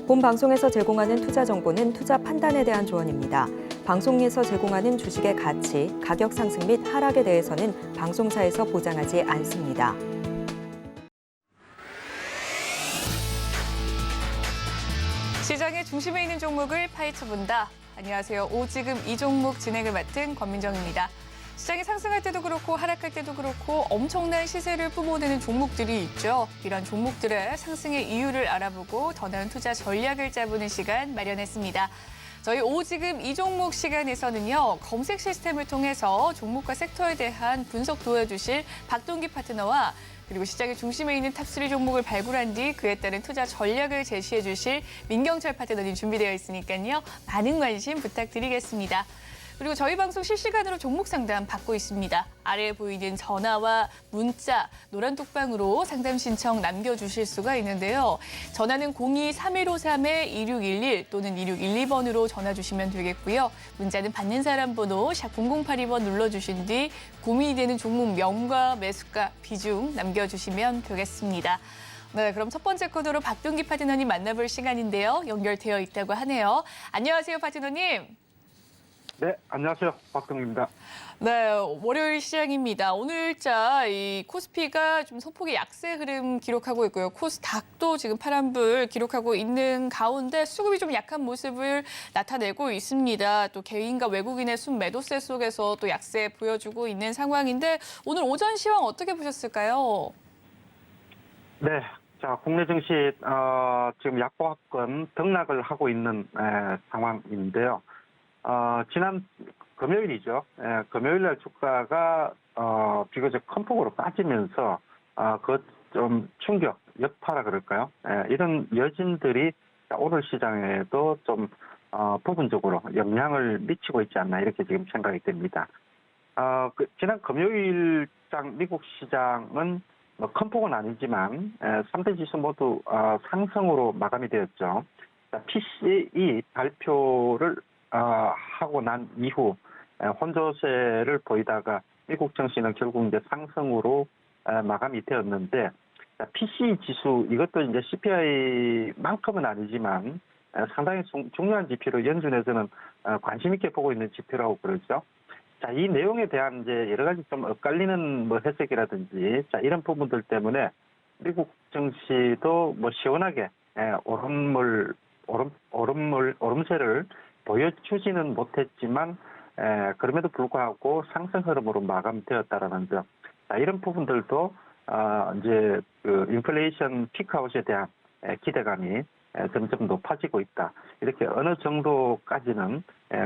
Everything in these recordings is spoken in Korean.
본 방송에서 제공하는 투자 정보는 투자 판단에 대한 조언입니다. 방송에서 제공하는 주식의 가치, 가격 상승 및 하락에 대해서는 방송사에서 보장하지 않습니다. 시장의 중심에 있는 종목을 파헤쳐본다. 안녕하세요. 오지금 이 종목 진행을 맡은 권민정입니다. 시장이 상승할 때도 그렇고 하락할 때도 그렇고 엄청난 시세를 뿜어내는 종목들이 있죠. 이런 종목들의 상승의 이유를 알아보고 더 나은 투자 전략을 짜보는 시간 마련했습니다. 저희 오지금 이 종목 시간에서는요. 검색 시스템을 통해서 종목과 섹터에 대한 분석 도와주실 박동기 파트너와 그리고 시장의 중심에 있는 탑3 종목을 발굴한 뒤 그에 따른 투자 전략을 제시해 주실 민경철 파트너님 준비되어 있으니까요. 많은 관심 부탁드리겠습니다. 그리고 저희 방송 실시간으로 종목 상담 받고 있습니다. 아래에 보이는 전화와 문자, 노란 톡방으로 상담 신청 남겨주실 수가 있는데요. 전화는 02-3153-2611 또는 2612번으로 전화 주시면 되겠고요. 문자는 받는 사람 번호 샵 0082번 눌러주신 뒤 고민이 되는 종목 명과 매수가, 비중 남겨주시면 되겠습니다. 네, 그럼 첫 번째 코너로 박동기 파트너님 만나볼 시간인데요. 연결되어 있다고 하네요. 안녕하세요, 파트너님. 네, 안녕하세요. 박동기입니다. 네, 월요일 시장입니다. 오늘자 이 코스피가 좀 소폭의 약세 흐름 기록하고 있고요. 코스닥도 지금 파란불 기록하고 있는 가운데 수급이 좀 약한 모습을 나타내고 있습니다. 또 개인과 외국인의 순매도세 속에서 또 약세 보여주고 있는 상황인데 오늘 오전 시황 어떻게 보셨을까요? 네, 자 국내 증시 지금 약보합권 등락을 하고 있는 상황인데요. 지난 금요일이죠. 금요일날 주가가 비교적 큰 폭으로 빠지면서 그 좀 충격, 여파라 그럴까요? 이런 여진들이 오늘 시장에도 좀 부분적으로 영향을 미치고 있지 않나 이렇게 지금 생각이 됩니다. 지난 금요일장 미국 시장은 뭐 큰 폭은 아니지만 3대 지수 모두 상승으로 마감이 되었죠. PCE 발표를 하고 난 이후 혼조세를 보이다가 미국 증시는 결국 이제 상승으로 마감이 되었는데 PCE 지수 이것도 이제 CPI만큼은 아니지만 상당히 중요한 지표로 연준에서는 관심 있게 보고 있는 지표라고 그러죠. 자, 이 내용에 대한 이제 여러 가지 좀 엇갈리는 뭐 해석이라든지 자 이런 부분들 때문에 미국 증시도 뭐 시원하게 오름세를 보여주지는 못했지만 그럼에도 불구하고 상승 흐름으로 마감되었다라는 점. 자, 이런 부분들도 이제 그 인플레이션 피크아웃에 대한 기대감이 점점 높아지고 있다. 이렇게 어느 정도까지는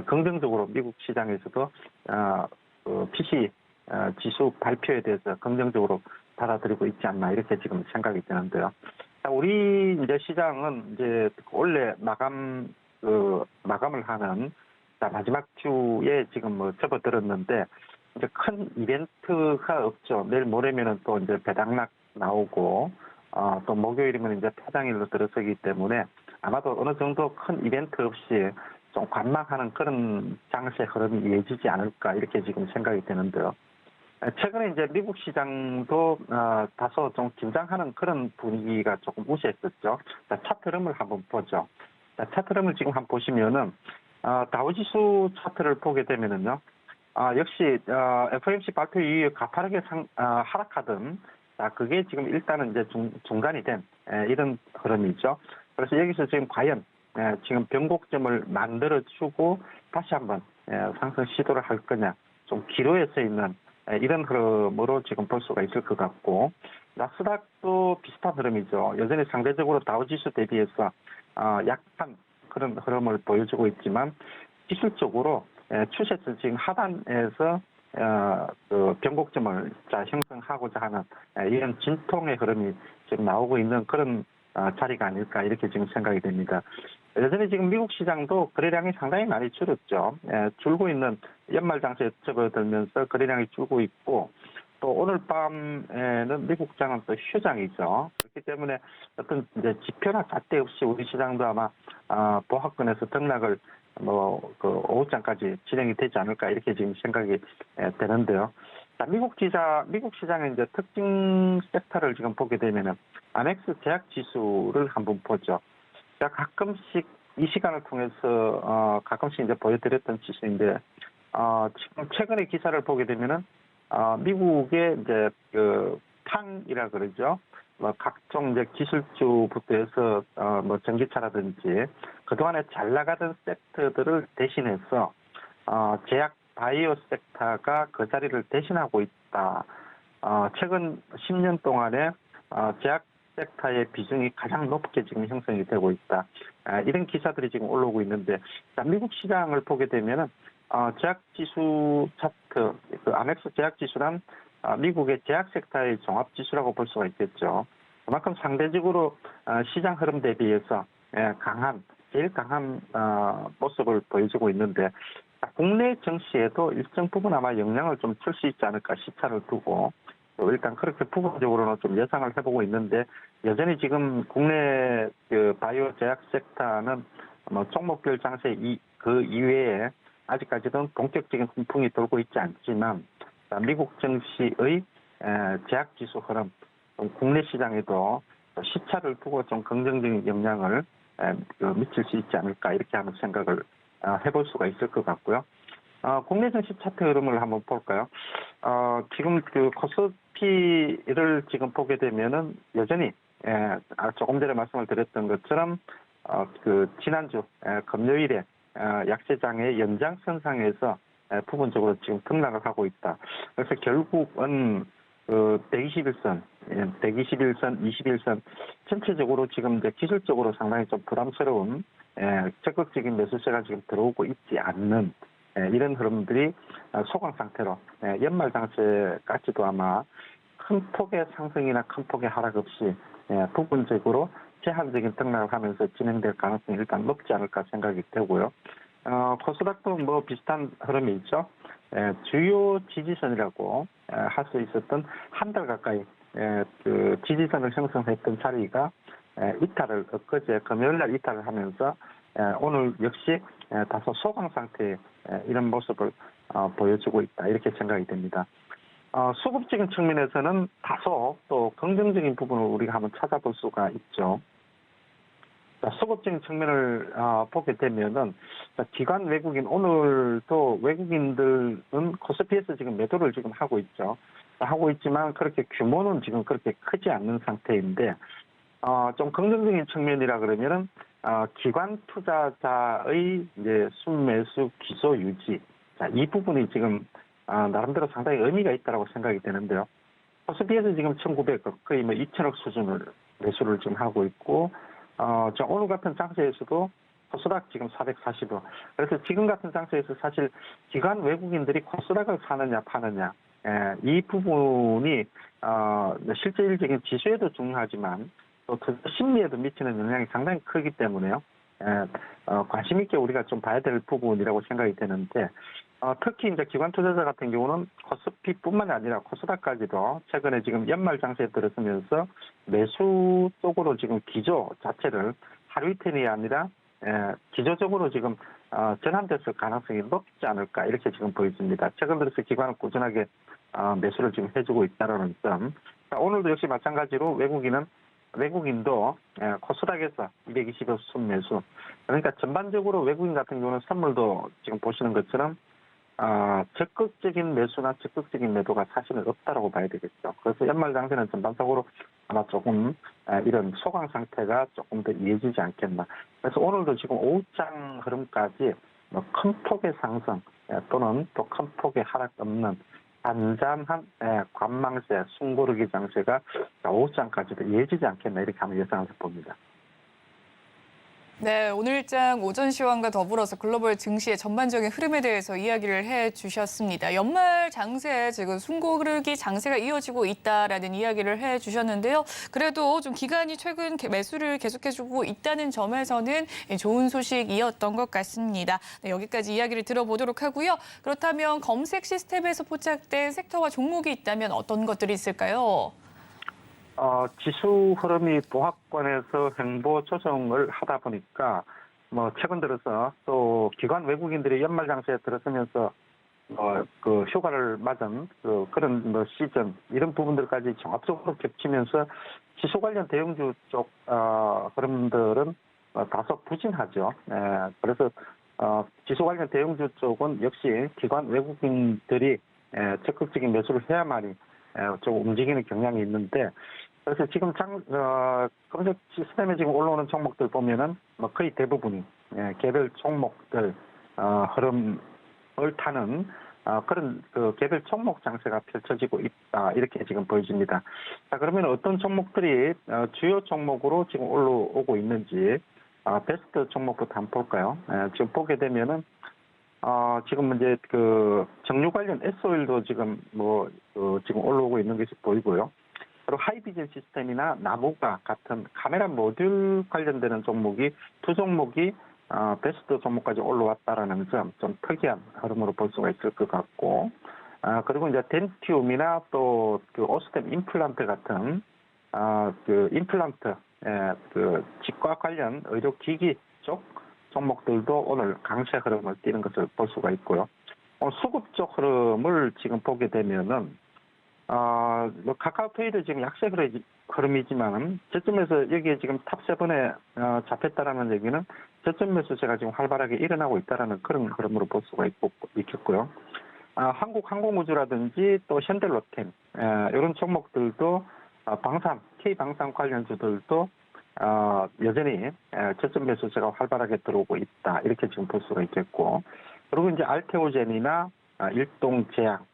긍정적으로 미국 시장에서도 PC 지수 발표에 대해서 긍정적으로 받아들이고 있지 않나 이렇게 지금 생각이 드는데요. 자, 우리 이제 시장은 이제 원래 마감을 하는 마지막 주에 지금 뭐 접어들었는데 이제 큰 이벤트가 없죠. 내일 모레면은 또 이제 배당락 나오고 또 목요일이면 이제 폐장일로 들어서기 때문에 아마도 어느 정도 큰 이벤트 없이 좀 관망하는 그런 장세 흐름이 이어지지 않을까 이렇게 지금 생각이 되는데요. 최근에 이제 미국 시장도 다소 좀 긴장하는 그런 분위기가 조금 우세했었죠. 자, 차트 흐름을 한번 보죠. 자, 차트 흐름을 지금 한번 보시면은 다우지수 차트를 보게 되면은요. 역시 FOMC 발표 이후에 가파르게 하락하던 그게 지금 일단은 이제 중간이 된 이런 흐름이죠. 그래서 여기서 지금 과연 지금 변곡점을 만들어주고 다시 한번 상승 시도를 할 거냐 좀 기로에 서 있는 이런 흐름으로 지금 볼 수가 있을 것 같고 나스닥도 비슷한 흐름이죠. 여전히 상대적으로 다우지수 대비해서 약한 그런 흐름을 보여주고 있지만 기술적으로 추세선 지금 하단에서 그 변곡점을 형성하고자 하는 이런 진통의 흐름이 지금 나오고 있는 그런 자리가 아닐까 이렇게 지금 생각이 됩니다. 여전히 지금 미국 시장도 거래량이 상당히 많이 줄었죠. 줄고 있는 연말 장세에 접어들면서 거래량이 줄고 있고 또 오늘 밤에는 미국 장은 또 휴장이죠. 그렇기 때문에 어떤 이제 지표나 잣대 없이 우리 시장도 아마 보합권에서 등락을 그 오후장까지 진행이 되지 않을까 이렇게 지금 생각이 되는데요. 자, 미국 시장의 이제 특징 섹터를 지금 보게 되면은 아멕스 제약 지수를 한번 보죠. 제가 가끔씩 이 시간을 통해서 가끔씩 이제 보여드렸던 지수인데 지금 최근에 기사를 보게 되면은 미국의 이제 그 팡이라 그러죠. 뭐 각종 이제 기술주부터 해서 뭐 전기차라든지 그동안에 잘 나가던 섹터들을 대신해서 제약 바이오 섹터가 그 자리를 대신하고 있다. 최근 10년 동안에 제약 섹터의 비중이 가장 높게 지금 형성이 되고 있다. 이런 기사들이 지금 올라오고 있는데, 미국 시장을 보게 되면은 제약 지수 차트, 그 아멕스 제약 지수란 미국의 제약 섹터의 종합 지수라고 볼 수가 있겠죠. 그만큼 상대적으로 시장 흐름 대비해서 제일 강한 모습을 보여주고 있는데, 국내 증시에도 일정 부분 아마 영향을 좀 줄 수 있지 않을까 시차를 두고 일단 그렇게 부분적으로는 좀 예상을 해보고 있는데, 여전히 지금 국내 그 바이오 제약 섹터는 뭐 종목별 장세 그 이외에 아직까지는 본격적인 훈풍이 돌고 있지 않지만, 미국 증시의 제약 지수 흐름, 국내 시장에도 시차를 두고 좀 긍정적인 영향을 미칠 수 있지 않을까 이렇게 하는 생각을 해볼 수가 있을 것 같고요. 국내 증시 차트 흐름을 한번 볼까요? 지금 그 코스피를 지금 보게 되면은 여전히 조금 전에 말씀을 드렸던 것처럼 그 지난주 금요일에 약세장의 연장선상에서 부분적으로 지금 등락을 하고 있다. 그래서 결국은 121선, 21선 전체적으로 지금 이제 기술적으로 상당히 좀 부담스러운 적극적인 매수세가 지금 들어오고 있지 않는 이런 흐름들이 소강 상태로 연말 장세까지도 아마 큰 폭의 상승이나 큰 폭의 하락 없이 부분적으로 제한적인 등락을 하면서 진행될 가능성이 일단 높지 않을까 생각이 되고요. 코스닥도 뭐 비슷한 흐름이 있죠. 주요 지지선이라고 할 수 있었던 한 달 가까이 그 지지선을 형성했던 자리가 엊그제 금요일날 이탈을 하면서 오늘 역시 다소 소강 상태의 이런 모습을 보여주고 있다 이렇게 생각이 됩니다. 수급적인 측면에서는 다소 또 긍정적인 부분을 우리가 한번 찾아볼 수가 있죠. 수급적인 측면을 보게 되면은 기관 외국인 오늘도 외국인들은 코스피에서 지금 매도를 지금 하고 있죠. 하고 있지만 그렇게 규모는 지금 그렇게 크지 않는 상태인데 좀 긍정적인 측면이라 그러면은 기관 투자자의 이제 순매수 기소 유지 이 부분이 지금 나름대로 상당히 의미가 있다라고 생각이 되는데요. 코스피에서 지금 1,900억 거의 뭐 2천억 수준을 매수를 지금 하고 있고 오늘 같은 장세에서도 코스닥 지금 440억. 그래서 지금 같은 장세에서 사실 기관 외국인들이 코스닥을 사느냐 파느냐 이 부분이 실질적인 지수에도 중요하지만 또 심리에도 미치는 영향이 상당히 크기 때문에요. 관심 있게 우리가 좀 봐야 될 부분이라고 생각이 되는데 특히 이제 기관 투자자 같은 경우는 코스피뿐만이 아니라 코스닥까지도 최근에 지금 연말 장세에 들어서면서 매수 쪽으로 지금 기조 자체를 하루 이틀이 아니라 기조적으로 지금 전환됐을 가능성이 높지 않을까 이렇게 지금 보여집니다. 최근 들어서 기관은 꾸준하게 매수를 지금 해주고 있다는 점. 오늘도 역시 마찬가지로 외국인도 코스닥에서 220억 순매수. 그러니까 전반적으로 외국인 같은 경우는 선물도 지금 보시는 것처럼 적극적인 매수나 적극적인 매도가 사실은 없다라고 봐야 되겠죠. 그래서 연말 장세는 전반적으로 아마 조금 이런 소강 상태가 조금 더 이어지지 않겠나. 그래서 오늘도 지금 오후장 흐름까지 뭐 큰 폭의 상승 또는 또 큰 폭의 하락 없는 단잠한 관망세, 숨고르기 장세가 오후장까지도 이어지지 않겠나 이렇게 한번 예상해서 봅니다. 네, 오늘장 오전 시황과 더불어서 글로벌 증시의 전반적인 흐름에 대해서 이야기를 해주셨습니다. 연말 장세에 지금 숨고르기 장세가 이어지고 있다라는 이야기를 해주셨는데요. 그래도 좀 기간이 최근 매수를 계속해주고 있다는 점에서는 좋은 소식이었던 것 같습니다. 네, 여기까지 이야기를 들어보도록 하고요. 그렇다면 검색 시스템에서 포착된 섹터와 종목이 있다면 어떤 것들이 있을까요? 지수 흐름이 보합권에서 횡보 조정을 하다 보니까 뭐 최근 들어서 또 기관 외국인들이 연말 장세에 들어서면서 그 휴가를 맞은 그런 뭐 시즌 이런 부분들까지 종합적으로 겹치면서 지수 관련 대형주 쪽 흐름들은 다소 부진하죠. 그래서 지수 관련 대형주 쪽은 역시 기관 외국인들이 적극적인 매수를 해야만이 좀 움직이는 경향이 있는데, 그래서 지금 검색 시스템에 지금 올라오는 종목들 보면은 뭐 거의 대부분이 개별 종목들 흐름을 타는 그런 그 개별 종목 장세가 펼쳐지고 있다, 이렇게 지금 보여집니다. 자, 그러면 어떤 종목들이 주요 종목으로 지금 올라오고 있는지 베스트 종목부터 한번 볼까요? 지금 보게 되면은 지금 이제 그 정유 관련 S-오일도 지금 지금 올라오고 있는 것이 보이고요. 그리고 하이비전 시스템이나 나무가 같은 카메라 모듈 관련되는 종목이 두 종목이 베스트 종목까지 올라왔다라는 점, 좀 특이한 흐름으로 볼 수가 있을 것 같고, 그리고 이제 덴티움이나 또 그 오스템 임플란트 같은 그 임플란트, 그 치과 관련 의료기기 쪽 종목들도 오늘 강세 흐름을 띠는 것을 볼 수가 있고요. 수급 쪽 흐름을 지금 보게 되면은 카카오페이도 지금 약세 흐름이지만은 저점에서 여기에 지금 탑7에 잡혔다라는 얘기는 저점 매수세가 지금 활발하게 일어나고 있다라는 그런 흐름으로 볼 수가 있겠고요. 한국항공우주라든지 또 현대로템 이런 종목들도 K방산 관련주들도 여전히 저점 매수세가 활발하게 들어오고 있다, 이렇게 지금 볼 수가 있겠고, 그리고 이제 알테오젠이나 일동제약,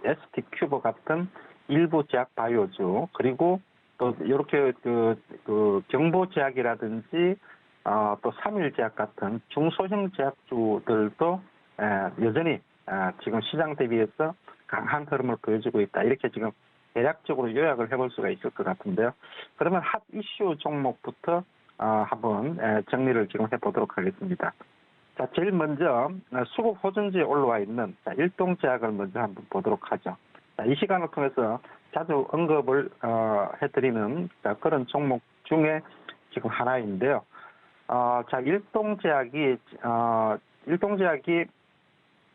ST큐브 같은 일부 제약 바이오주, 그리고 또 이렇게 그 경보제약이라든지 또 삼일제약 같은 중소형 제약주들도 여전히 지금 시장 대비해서 강한 흐름을 보여주고 있다, 이렇게 지금 대략적으로 요약을 해볼 수가 있을 것 같은데요. 그러면 핫 이슈 종목부터 한번 정리를 지금 해보도록 하겠습니다. 자, 제일 먼저 수급 호전지에 올라와 있는 일동제약을 먼저 한번 보도록 하죠. 자, 이 시간을 통해서 자주 언급을 해드리는 그런 종목 중에 지금 하나인데요. 자, 일동제약이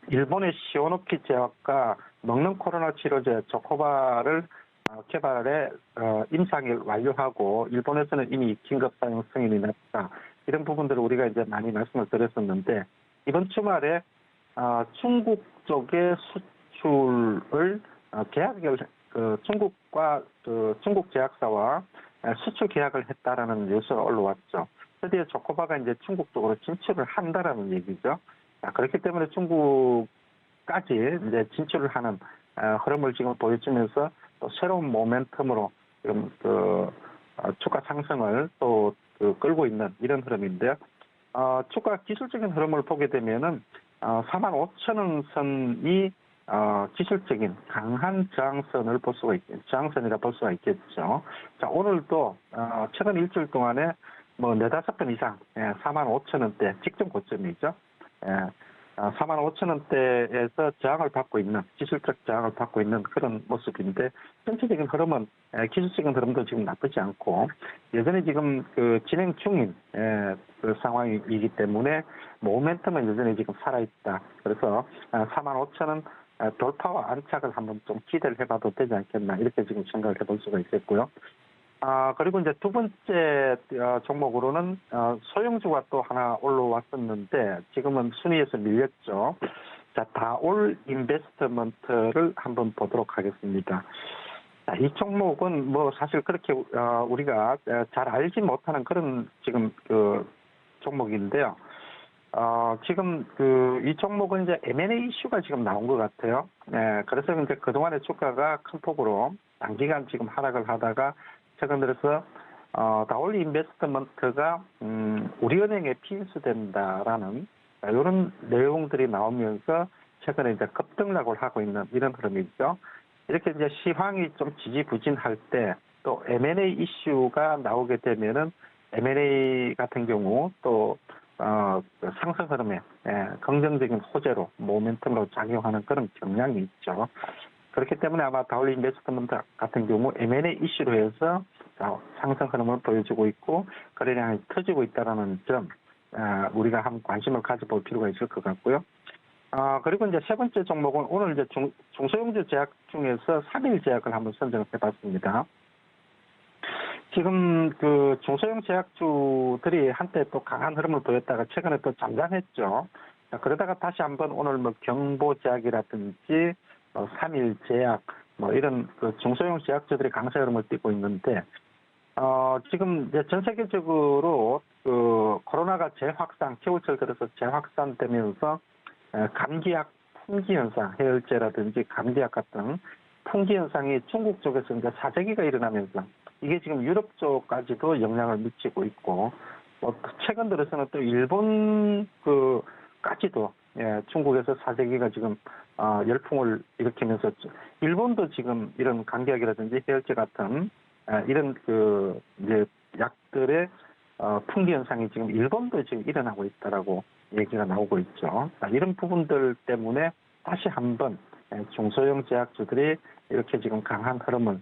일본의 시오노키 제약과 먹는 코로나 치료제 조코바를 개발에 임상을 완료하고 일본에서는 이미 긴급 사용 승인이 났다, 이런 부분들을 우리가 이제 많이 말씀을 드렸었는데, 이번 주말에 중국 쪽의 수출을 중국과 중국 제약사와 수출 계약을 했다라는 뉴스가 올라왔죠. 드디어 조코바가 이제 중국 쪽으로 진출을 한다라는 얘기죠. 그렇기 때문에 중국까지 이제 진출을 하는 흐름을 지금 보여주면서 또 새로운 모멘텀으로 지금 주가 상승을 또 끌고 있는 이런 흐름인데요. 주가 기술적인 흐름을 보게 되면은 45,000원 선이 기술적인 강한 저항선이라 볼 수가 있겠죠. 자, 오늘도 최근 일주일 동안에 뭐 4-5번 이상 45,000원대 직전 고점이죠. 45,000원대에서 저항을 받고 있는, 기술적 저항을 받고 있는 그런 모습인데, 전체적인 흐름은 기술적인 흐름도 지금 나쁘지 않고 여전히 지금 그 진행 중인 그 상황이기 때문에 모멘텀은 여전히 지금 살아있다. 그래서 45,000원 돌파와 안착을 한번 좀 기대를 해봐도 되지 않겠나, 이렇게 지금 생각을 해볼 수가 있겠고요. 그리고 이제 두 번째 종목으로는 소형주가 또 하나 올라왔었는데 지금은 순위에서 밀렸죠. 자, 다올 인베스트먼트를 한번 보도록 하겠습니다. 자, 이 종목은 뭐 사실 그렇게 우리가 잘 알지 못하는 그런 지금 그 종목인데요. 지금 이 종목은 이제 M&A 이슈가 지금 나온 것 같아요. 그래서 이제 그동안의 주가가 큰 폭으로 단기간 지금 하락을 하다가 최근 들어서 다올 인베스트먼트가 우리은행에 피인수된다라는 이런 내용들이 나오면서 최근에 이제 급등락을 하고 있는 이런 흐름이죠. 이렇게 이제 시황이 좀 지지부진할 때 또 M&A 이슈가 나오게 되면은 M&A 같은 경우 또 상승 흐름에 긍정적인 호재로 모멘텀으로 작용하는 그런 경향이 있죠. 그렇기 때문에 아마 다올 인베스트먼트 같은 경우 M&A 이슈로 해서 상승 흐름을 보여주고 있고 거래량이 터지고 있다는 점 우리가 한번 관심을 가져볼 필요가 있을 것 같고요. 그리고 이제 세 번째 종목은 오늘 이제 중소형주 제약 중에서 3일 제약을 한번 선정을 해봤습니다. 지금 그 중소형 제약주들이 한때 또 강한 흐름을 보였다가 최근에 또 잠잠했죠. 자, 그러다가 다시 한번 오늘 뭐 경보제약이라든지 3일 제약 뭐 이런 그 중소형 제약주들이 강세 흐름을 띠고 있는데 지금 이제 전 세계적으로 그 코로나가 재확산, 겨울철 들어서 재확산되면서 감기약 품귀 현상, 해열제라든지 감기약 같은 품귀 현상이 중국 쪽에서 이제 사재기가 일어나면서 이게 지금 유럽 쪽까지도 영향을 미치고 있고, 최근 들어서는 또 일본 까지도 중국에서 사재기가 지금 열풍을 일으키면서 일본도 지금 이런 감기약이라든지 해열제 같은 이런 이제 약들의 품귀 현상이 지금 일본도 지금 일어나고 있다라고 얘기가 나오고 있죠. 이런 부분들 때문에 다시 한번 중소형 제약주들이 이렇게 지금 강한 흐름을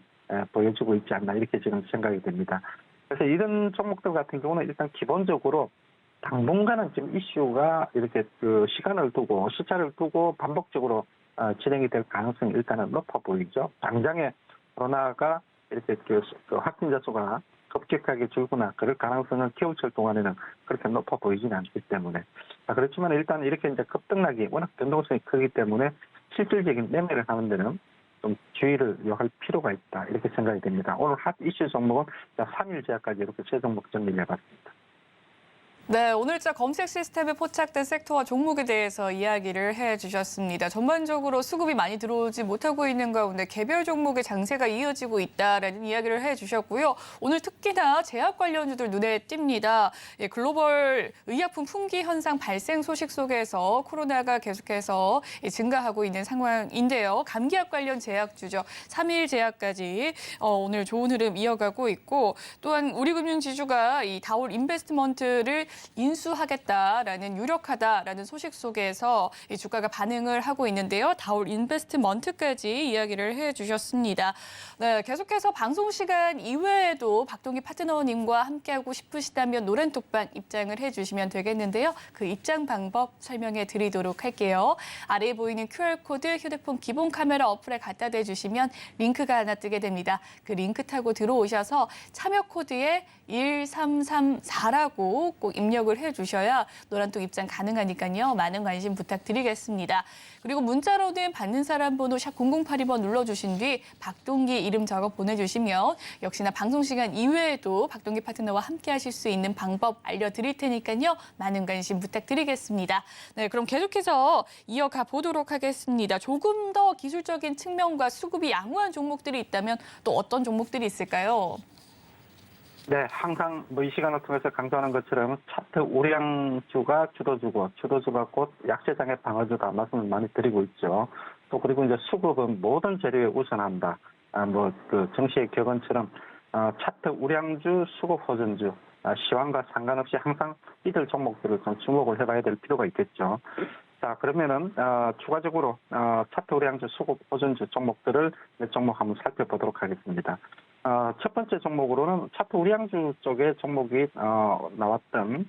보여주고 있지 않나 이렇게 지금 생각이 됩니다. 그래서 이런 종목들 같은 경우는 일단 기본적으로 당분간은 지금 이슈가 이렇게 시간을 두고 시차를 두고 반복적으로 진행이 될 가능성이 일단은 높아 보이죠. 당장에 코로나가 이렇게 확진자 수가 급격하게 줄거나 그럴 가능성은 겨울철 동안에는 그렇게 높아 보이지는 않기 때문에 그렇지만 일단 이렇게 이제 급등락이 워낙 변동성이 크기 때문에 실질적인 매매를 하는 데는 좀 주의를 요할 필요가 있다 이렇게 생각이 됩니다. 오늘 핫 이슈 종목은 3일 제약까지 이렇게 세 종목 정리해봤습니다. 네, 오늘자 검색 시스템에 포착된 섹터와 종목에 대해서 이야기를 해주셨습니다. 전반적으로 수급이 많이 들어오지 못하고 있는 가운데 개별 종목의 장세가 이어지고 있다라는 이야기를 해주셨고요. 오늘 특히나 제약 관련주들 눈에 띕니다. 글로벌 의약품 품귀 현상 발생 소식 속에서 코로나가 계속해서 증가하고 있는 상황인데요. 감기약 관련 제약주죠. 3일 제약까지 오늘 좋은 흐름 이어가고 있고, 또한 우리금융지주가 이 다올 인베스트먼트를 인수하겠다라는 유력하다라는 소식 속에서 이 주가가 반응을 하고 있는데요. 다올 인베스트먼트까지 이야기를 해주셨습니다. 네, 계속해서 방송 시간 이외에도 박동기 파트너님과 함께하고 싶으시다면 노란톡방 입장을 해주시면 되겠는데요. 그 입장 방법 설명해 드리도록 할게요. 아래에 보이는 QR코드 휴대폰 기본 카메라 어플에 갖다 대주시면 링크가 하나 뜨게 됩니다. 그 링크 타고 들어오셔서 참여 코드에 1334라고 꼭 입력을 해주셔야 노란톡 입장 가능하니까요. 많은 관심 부탁드리겠습니다. 그리고 문자로는 받는 사람 번호 샵 0082번 눌러주신 뒤 박동기 이름 적어 보내주시면 역시나 방송 시간 이외에도 박동기 파트너와 함께 하실 수 있는 방법 알려드릴 테니까요. 많은 관심 부탁드리겠습니다. 네, 그럼 계속해서 이어가 보도록 하겠습니다. 조금 더 기술적인 측면과 수급이 양호한 종목들이 있다면 또 어떤 종목들이 있을까요? 네, 항상 뭐 이 시간을 통해서 강조하는 것처럼 차트 우량주가 주도주고 주도주가 곧 약세장의 방어주다 말씀을 많이 드리고 있죠. 또 그리고 이제 수급은 모든 재료에 우선한다. 정시의 격언처럼 차트 우량주, 수급 호전주, 시황과 상관없이 항상 이들 종목들을 좀 주목을 해봐야 될 필요가 있겠죠. 자, 그러면은 추가적으로 차트 우량주, 수급 호전주 종목들을 몇 종목 한번 살펴보도록 하겠습니다. 첫 번째 종목으로는 차트 우량주 쪽에 종목이 나왔던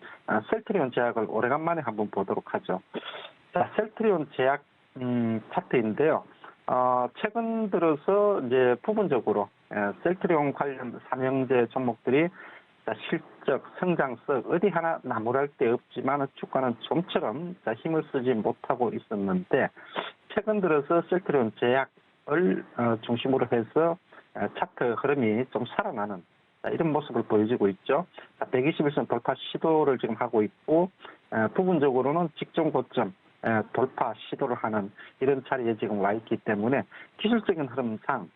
셀트리온 제약을 오래간만에 한번 보도록 하죠. 자, 셀트리온 제약 차트인데요. 최근 들어서 이제 부분적으로 셀트리온 관련 삼형제 종목들이 실적, 성장성 어디 하나 나무랄 데 없지만 주가는 좀처럼 힘을 쓰지 못하고 있었는데 최근 들어서 셀트리온 제약을 중심으로 해서 차트 흐름이 좀 살아나는 이런 모습을 보여주고 있죠. 121선 돌파 시도를 지금 하고 있고 부분적으로는 직전 고점 돌파 시도를 하는 이런 자리에 지금 와 있기 때문에 기술적인 흐름상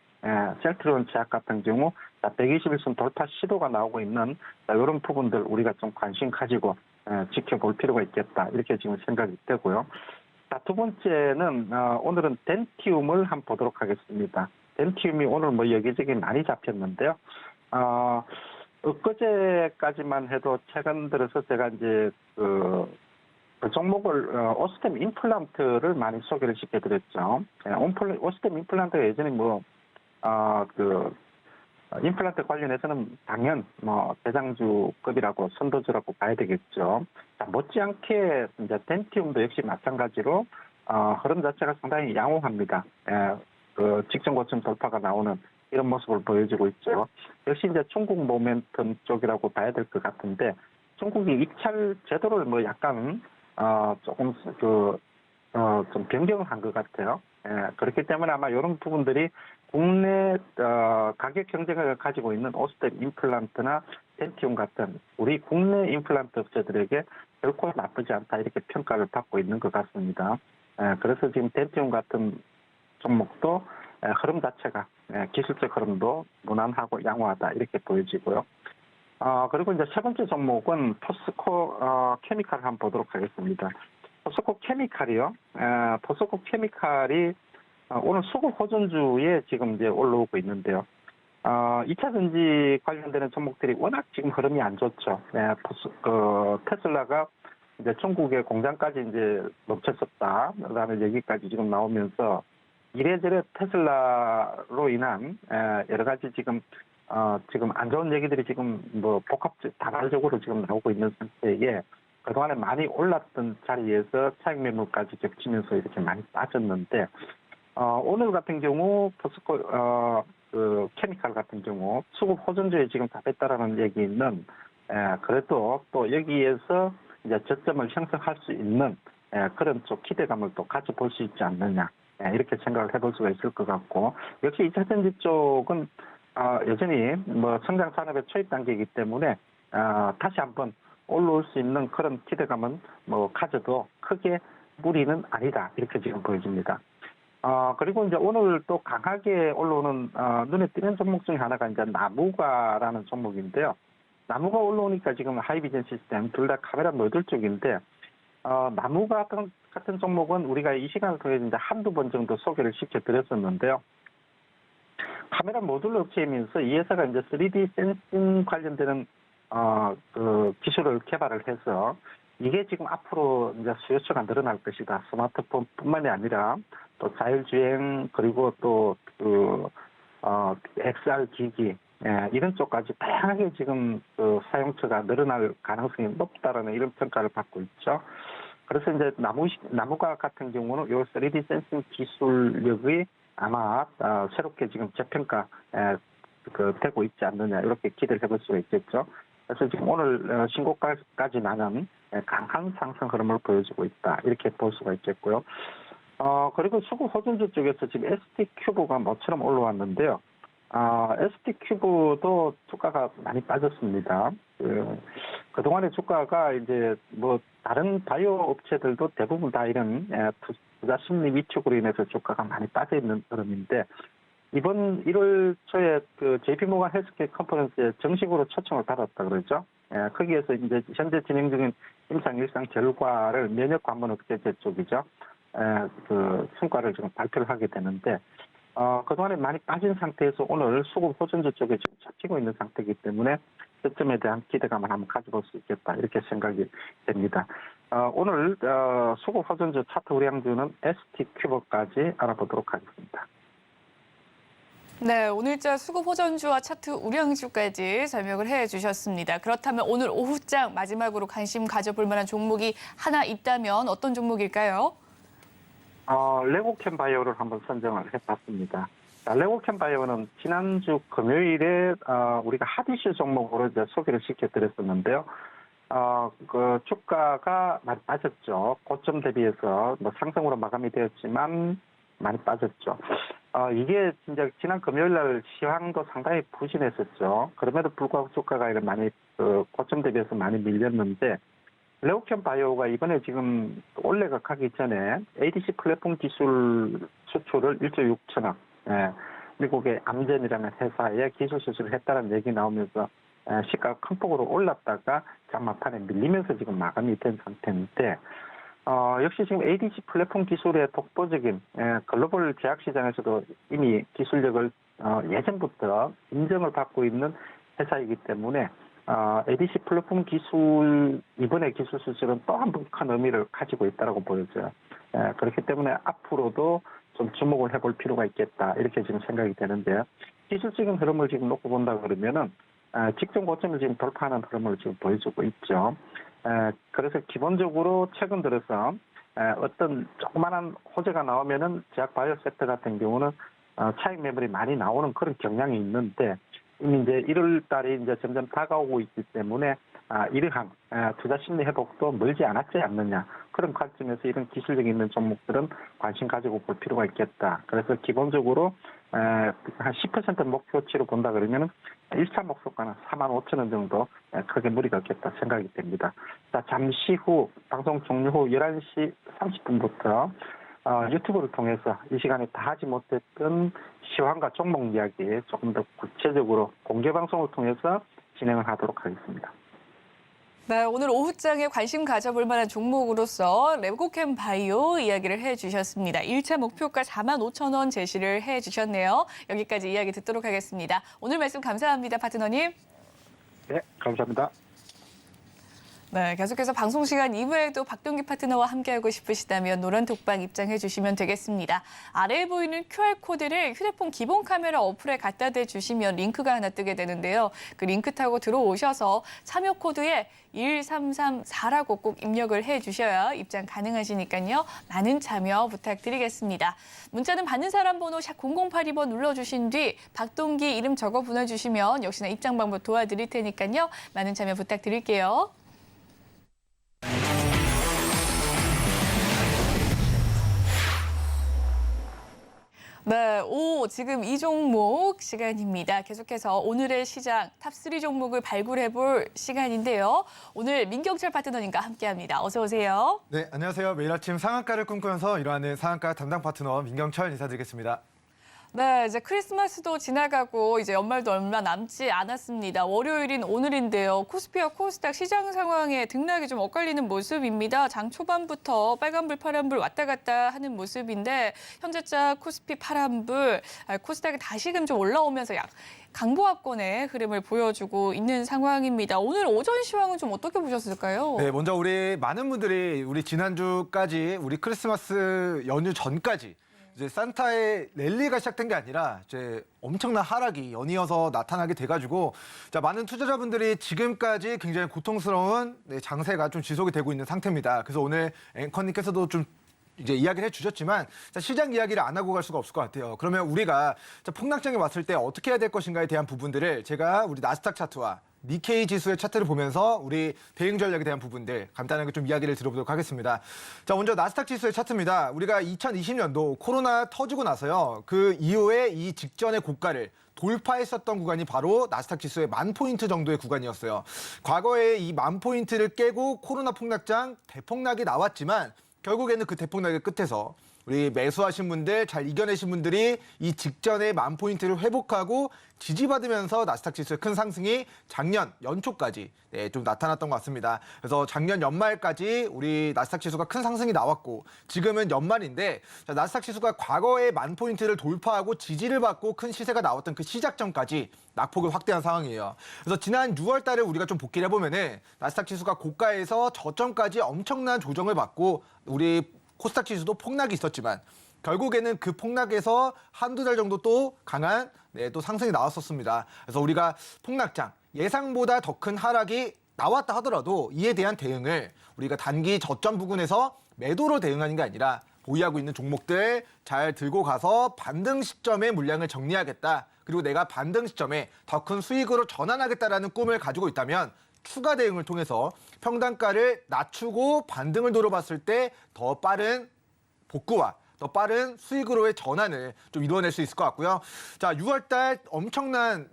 셀트리온 제약 같은 경우 121선 돌파 시도가 나오고 있는 이런 부분들 우리가 좀 관심 가지고 지켜볼 필요가 있겠다 이렇게 지금 생각이 되고요. 자, 두 번째는 오늘은 덴티움을 한번 보도록 하겠습니다. 덴티움이 오늘 뭐 여기저기 많이 잡혔는데요. 엊그제까지만 해도 최근 들어서 제가 이제 그 종목을 오스템 임플란트를 많이 소개를 시켜드렸죠. 오스템 임플란트가 예전에 임플란트 관련해서는 당연 대장주급이라고 선도주라고 봐야 되겠죠. 자, 못지않게 이제 덴티움도 역시 마찬가지로 흐름 자체가 상당히 양호합니다. 직전 고점 돌파가 나오는 이런 모습을 보여주고 있죠. 역시 이제 중국 모멘텀 쪽이라고 봐야 될 것 같은데 중국이 입찰 제도를 뭐 약간 조금 좀 변경을 한 것 같아요. 예, 그렇기 때문에 아마 이런 부분들이 국내 가격 경쟁을 가지고 있는 오스템 임플란트나 덴티움 같은 우리 국내 임플란트 업체들에게 결코 나쁘지 않다 이렇게 평가를 받고 있는 것 같습니다. 예, 그래서 지금 덴티움 같은 종목도 흐름 자체가 기술적 흐름도 무난하고 양호하다 이렇게 보여지고요. 그리고 이제 세 번째 종목은 포스코 케미칼 한번 보도록 하겠습니다. 포스코 케미칼이요. 포스코 케미칼이 오늘 수급 호전주에 지금 이제 올라오고 있는데요. 2차 전지 관련되는 종목들이 워낙 지금 흐름이 안 좋죠. 테슬라가 이제 중국의 공장까지 이제 멈췄었다. 그다음에 얘기까지 지금 나오면서 이래저래 테슬라로 인한 여러 가지 지금 안 좋은 얘기들이 지금 뭐 다발적으로 지금 나오고 있는 상태에 그동안에 많이 올랐던 자리에서 차익 매물까지 겹치면서 이렇게 많이 빠졌는데 오늘 같은 경우 포스코 그 케미칼 같은 경우 수급 호전주에 지금 답했다라는 얘기는 그래도 또 여기에서 이제 저점을 형성할 수 있는 그런 쪽 기대감을 또 가져볼 수 있지 않느냐 이렇게 생각을 해볼 수가 있을 것 같고 역시 2차 전지 쪽은 여전히 뭐 성장 산업의 초입 단계이기 때문에 다시 한번 올라올 수 있는 그런 기대감은 뭐 가져도 크게 무리는 아니다 이렇게 지금 보여집니다. 그리고 이제 오늘 또 강하게 올라오는 눈에 띄는 종목 중에 하나가 이제 나무가라는 종목인데요. 나무가 올라오니까 지금 하이비전 시스템 둘 다 카메라 모듈 쪽인데 나무가 같은 종목은 우리가 이 시간을 통해 이제 한두 번 정도 소개를 시켜드렸었는데요. 카메라 모듈 업체이면서 이 회사가 이제 3D 센싱 관련되는 그 기술을 개발을 해서 이게 지금 앞으로 이제 수요처가 늘어날 것이다. 스마트폰뿐만이 아니라 또 자율주행 그리고 또 XR 기기 이런 쪽까지 다양하게 지금 그 사용처가 늘어날 가능성이 높다라는 이런 평가를 받고 있죠. 그래서 이제 나무가 같은 경우는 요 3D 센싱 기술력이 아마 새롭게 지금 재평가 되고 있지 않느냐 이렇게 기대를 해볼 수가 있겠죠. 그래서 지금 오늘 신고가까지 나는 강한 상승 흐름을 보여주고 있다 이렇게 볼 수가 있겠고요. 그리고 수급 호전주 쪽에서 지금 ST큐브가 모처럼 올라왔는데요. ST큐브도 주가가 많이 빠졌습니다. 그동안의 주가가 이제 뭐 다른 바이오 업체들도 대부분 다 이런 투자 심리 위축으로 인해서 주가가 많이 빠져 있는 흐름인데 이번 1월 초에 그 JP모간 헬스케어 컨퍼런스에 정식으로 초청을 받았다 그러죠. 거기에서 이제 현재 진행 중인 임상 일상 결과를 면역 관문 억제제 쪽이죠. 그 성과를 지금 발표를 하게 되는데 그동안에 많이 빠진 상태에서 오늘 수급 호전주 쪽에 지금 잡히고 있는 상태이기 때문에 저점에 대한 기대감을 한번 가져볼 수 있겠다 이렇게 생각이 됩니다. 오늘 수급 호전주 차트 우량주는 ST큐브까지 알아보도록 하겠습니다. 네, 오늘자 수급 호전주와 차트 우량주까지 설명을 해주셨습니다. 그렇다면 오늘 오후장 마지막으로 관심 가져볼 만한 종목이 하나 있다면 어떤 종목일까요? 레고캠 바이오를 한번 선정을 해봤습니다. 레고캠 바이오는 지난주 금요일에 우리가 하디슈 종목으로 이제 소개를 시켜드렸었는데요. 그 주가가 많이 빠졌죠. 고점 대비해서 뭐 상승으로 마감이 되었지만 많이 빠졌죠. 이게 진짜 지난 금요일 날 시황도 상당히 부진했었죠. 그럼에도 불구하고 주가가 이런 많이 고점 대비해서 많이 밀렸는데 레고캠 바이오가 이번에 지금 올해가 가기 전에 ADC 플랫폼 기술 수출을 1조 6천억, 미국의 암젠이라는 회사에 기술 수출을 했다는 얘기 나오면서 시가가 큰 폭으로 올랐다가 장마판에 밀리면서 지금 마감이 된 상태인데 역시 지금 ADC 플랫폼 기술의 독보적인 글로벌 제약 시장에서도 이미 기술력을 예전부터 인정을 받고 있는 회사이기 때문에 ADC 플랫폼 기술 이번에 기술 수출은 또 한 번 큰 의미를 가지고 있다고 보여져요. 그렇기 때문에 앞으로도 좀 주목을 해볼 필요가 있겠다 이렇게 지금 생각이 되는데요. 기술적인 흐름을 지금 놓고 본다 그러면은 직전 고점을 지금 돌파하는 흐름을 지금 보여주고 있죠. 그래서 기본적으로 최근 들어서 어떤 조그마한 호재가 나오면은 제약 바이오 섹터 같은 경우는 차익 매물이 많이 나오는 그런 경향이 있는데 이미 이제 1월 달이 이제 점점 다가오고 있기 때문에 이러한 투자 심리 회복도 멀지 않았지 않느냐. 그런 관점에서 이런 기술력이 있는 종목들은 관심 가지고 볼 필요가 있겠다. 그래서 기본적으로 한 10% 목표치로 본다 그러면은 1차 목표가는 45,000원 정도 크게 무리가 없겠다 생각이 됩니다. 자, 잠시 후 방송 종료 후 11시 30분부터 유튜브를 통해서 이 시간에 다 하지 못했던 시황과 종목 이야기 조금 더 구체적으로 공개 방송을 통해서 진행을 하도록 하겠습니다. 네, 오늘 오후장에 관심 가져볼 만한 종목으로서 레고캠 바이오 이야기를 해주셨습니다. 1차 목표가 45,000원 제시를 해주셨네요. 여기까지 이야기 듣도록 하겠습니다. 오늘 말씀 감사합니다, 파트너님. 네, 감사합니다. 네, 계속해서 방송 시간 이후에도 박동기 파트너와 함께하고 싶으시다면 노란 톡방 입장해 주시면 되겠습니다. 아래에 보이는 QR코드를 휴대폰 기본 카메라 어플에 갖다 대주시면 링크가 하나 뜨게 되는데요. 그 링크 타고 들어오셔서 참여 코드에 1334라고 꼭 입력을 해주셔야 입장 가능하시니까요. 많은 참여 부탁드리겠습니다. 문자는 받는 사람 번호 샵 0082번 눌러주신 뒤 박동기 이름 적어 보내주시면 역시나 입장 방법 도와드릴 테니까요. 많은 참여 부탁드릴게요. 네, 지금 이 종목 시간입니다. 계속해서 오늘의 시장 탑3 종목을 발굴해 볼 시간인데요. 오늘 민경철 파트너님과 함께합니다. 어서 오세요. 네, 안녕하세요. 매일 아침 상한가를 꿈꾸면서 일하는 상한가 담당 파트너 민경철 인사드리겠습니다. 네, 이제 크리스마스도 지나가고 이제 연말도 얼마 남지 않았습니다. 월요일인 오늘인데요. 코스피와 코스닥 시장 상황에 등락이 좀 엇갈리는 모습입니다. 장 초반부터 빨간불, 파란불 왔다 갔다 하는 모습인데 현재자 코스피 파란불, 코스닥이 다시금 좀 올라오면서 강보합권의 흐름을 보여주고 있는 상황입니다. 오늘 오전 시황은 좀 어떻게 보셨을까요? 네, 먼저 우리 많은 분들이 우리 지난주까지 우리 크리스마스 연휴 전까지 이제 산타의 랠리가 시작된 게 아니라 이제 엄청난 하락이 연이어서 나타나게 돼가지고 자, 많은 투자자분들이 지금까지 굉장히 고통스러운 장세가 좀 지속이 되고 있는 상태입니다. 그래서 오늘 앵커님께서도 좀 이제 이야기를 해주셨지만 자, 시장 이야기를 안 하고 갈 수가 없을 것 같아요. 그러면 우리가 자, 폭락장에 왔을 때 어떻게 해야 될 것인가에 대한 부분들을 제가 우리 나스닥 차트와 니케이 지수의 차트를 보면서 우리 대응 전략에 대한 부분들 간단하게 좀 이야기를 들어보도록 하겠습니다. 자, 먼저 나스닥 지수의 차트입니다. 우리가 2020년도 코로나 터지고 나서요. 그 이후에 이 직전의 고가를 돌파했었던 구간이 바로 나스닥 지수의 10,000포인트 정도의 구간이었어요. 과거에 이 10,000포인트를 깨고 코로나 폭락장 대폭락이 나왔지만 결국에는 그 대폭락의 끝에서 우리 매수하신 분들, 잘 이겨내신 분들이 이 직전에 10,000포인트를 회복하고 지지받으면서 나스닥 지수의 큰 상승이 작년 연초까지 좀 나타났던 것 같습니다. 그래서 작년 연말까지 우리 나스닥 지수가 큰 상승이 나왔고 지금은 연말인데 자, 나스닥 지수가 과거에 10,000포인트를 돌파하고 지지를 받고 큰 시세가 나왔던 그 시작점까지 낙폭을 확대한 상황이에요. 그래서 지난 6월 달에 우리가 좀 복기를 해보면은 나스닥 지수가 고가에서 저점까지 엄청난 조정을 받고 우리 코스닥 지수도 폭락이 있었지만 결국에는 그 폭락에서 한두 달 정도 또 강한 또 상승이 나왔었습니다. 그래서 우리가 폭락장 예상보다 더 큰 하락이 나왔다 하더라도 이에 대한 대응을 우리가 단기 저점 부근에서 매도로 대응하는 게 아니라 보유하고 있는 종목들 잘 들고 가서 반등 시점에 물량을 정리하겠다. 그리고 내가 반등 시점에 더 큰 수익으로 전환하겠다라는 꿈을 가지고 있다면 추가 대응을 통해서 평단가를 낮추고 반등을 노려봤을 때 더 빠른 복구와 더 빠른 수익으로의 전환을 좀 이루어낼 수 있을 것 같고요. 자, 6월달 엄청난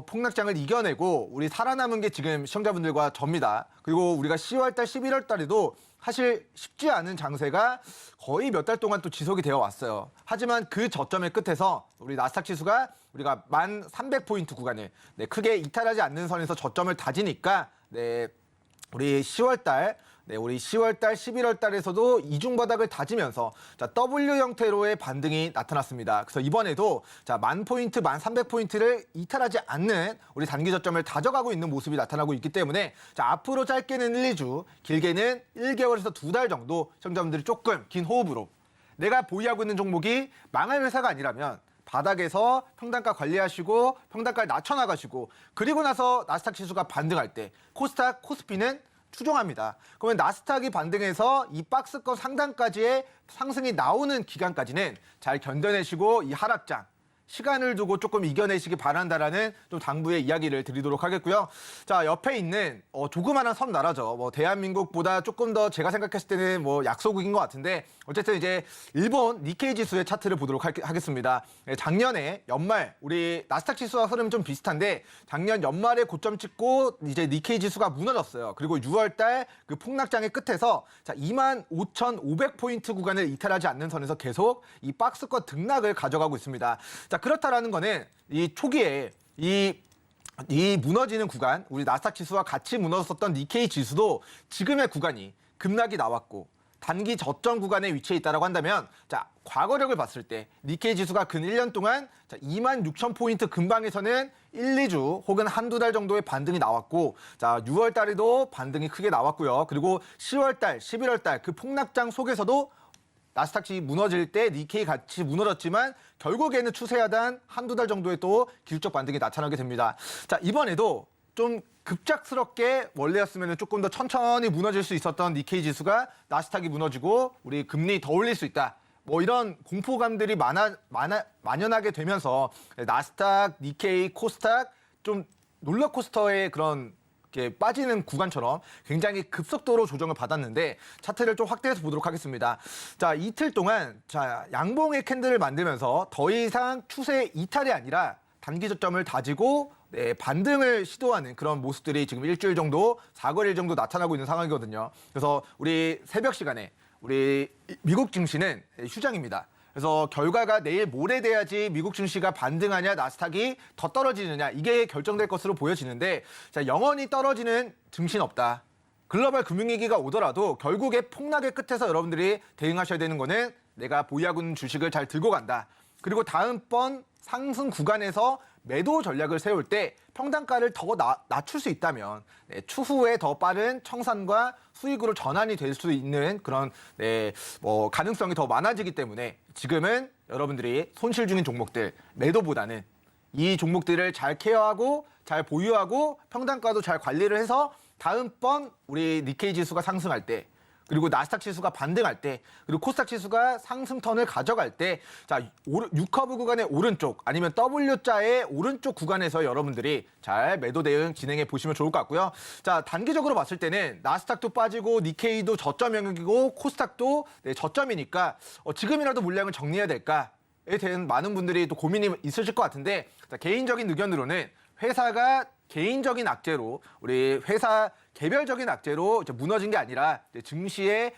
폭락장을 이겨내고 우리 살아남은 게 지금 시청자분들과 접니다. 그리고 우리가 10월달, 11월달에도 사실 쉽지 않은 장세가 거의 몇 달 동안 또 지속이 되어 왔어요. 하지만 그 저점의 끝에서 우리 나스닥 지수가 우리가 1,300포인트 구간을 크게 이탈하지 않는 선에서 저점을 다지니까 우리 10월달, 11월달에서도 이중바닥을 다지면서 자, W 형태로의 반등이 나타났습니다. 그래서 이번에도 자, 10,000포인트, 1,300포인트를 이탈하지 않는 우리 단기 저점을 다져가고 있는 모습이 나타나고 있기 때문에 자, 앞으로 짧게는 1, 2주, 길게는 1개월에서 2달 정도 시청자분들이 조금 긴 호흡으로 내가 보유하고 있는 종목이 망할 회사가 아니라면 바닥에서 평단가 관리하시고 평단가를 낮춰나가시고 그리고 나서 나스닥 지수가 반등할 때 코스닥, 코스피는 추종합니다. 그러면 나스닥이 반등해서 이 박스권 상단까지의 상승이 나오는 기간까지는 잘 견뎌내시고 이 하락장 시간을 두고 조금 이겨내시기 바란다라는 좀 당부의 이야기를 드리도록 하겠고요. 자, 옆에 있는 조그마한 섬 나라죠. 뭐 대한민국보다 조금 더 제가 생각했을 때는 뭐 약소국인 것 같은데 어쨌든 이제 일본 니케이 지수의 차트를 보도록 하겠습니다. 작년에 연말 우리 나스닥 지수와 흐름이 좀 비슷한데 작년 연말에 고점 찍고 이제 니케이 지수가 무너졌어요. 그리고 6월달 그 폭락장의 끝에서 자 25,500포인트 구간을 이탈하지 않는 선에서 계속 이 박스권 등락을 가져가고 있습니다. 자 그렇다라는 거는 이 초기에 이 무너지는 구간, 우리 나스닥 지수와 같이 무너졌었던 니케이 지수도 지금의 구간이 급락이 나왔고 단기 저점 구간에 위치해 있다고 한다면 자 과거력을 봤을 때 니케이 지수가 근 1년 동안 26,000포인트 근방에서는 1, 2주 혹은 한두 달 정도의 반등이 나왔고 자 6월 달에도 반등이 크게 나왔고요. 그리고 10월 달, 11월 달 그 폭락장 속에서도 나스닥이 무너질 때 니케이 같이 무너졌지만 결국에는 추세하단 한두 달 정도의 또 기술적 반등이 나타나게 됩니다. 자 이번에도 좀 급작스럽게 원래였으면 조금 더 천천히 무너질 수 있었던 니케이 지수가 나스닥이 무너지고 우리 금리 더 올릴 수 있다. 뭐 이런 공포감들이 만연하게 되면서 나스닥, 니케이, 코스닥 좀 롤러코스터의 그런 이렇게 빠지는 구간처럼 굉장히 급속도로 조정을 받았는데 차트를 좀 확대해서 보도록 하겠습니다. 자 이틀 동안 자 양봉의 캔들을 만들면서 더 이상 추세 이탈이 아니라 단기 저점을 다지고 반등을 시도하는 그런 모습들이 지금 일주일 정도, 4거래일 정도 나타나고 있는 상황이거든요. 그래서 우리 새벽 시간에 우리 미국 증시는 휴장입니다. 그래서 결과가 내일 모레 돼야지 미국 증시가 반등하냐 나스닥이 더 떨어지느냐 이게 결정될 것으로 보여지는데 자 영원히 떨어지는 증시는 없다. 글로벌 금융위기가 오더라도 결국에 폭락의 끝에서 여러분들이 대응하셔야 되는 거는 내가 보유하고 있는 주식을 잘 들고 간다. 그리고 다음번 상승 구간에서 매도 전략을 세울 때 평단가를 더 낮출 수 있다면 추후에 더 빠른 청산과 수익으로 전환이 될 수 있는 그런 뭐 가능성이 더 많아지기 때문에 지금은 여러분들이 손실 중인 종목들 매도보다는 이 종목들을 잘 케어하고 잘 보유하고 평단가도 잘 관리를 해서 다음번 우리 니케이 지수가 상승할 때 그리고 나스닥 지수가 반등할 때 그리고 코스닥 지수가 상승 턴을 가져갈 때 자 6커브 구간의 오른쪽 아니면 W자의 오른쪽 구간에서 여러분들이 잘 매도 대응 진행해 보시면 좋을 것 같고요. 자 단기적으로 봤을 때는 나스닥도 빠지고 니케이도 저점 영역이고 코스닥도 저점이니까 지금이라도 물량을 정리해야 될까에 대한 많은 분들이 또 고민이 있으실 것 같은데 자, 개인적인 의견으로는 회사가 개인적인 악재로 우리 회사 개별적인 악재로 무너진 게 아니라 증시의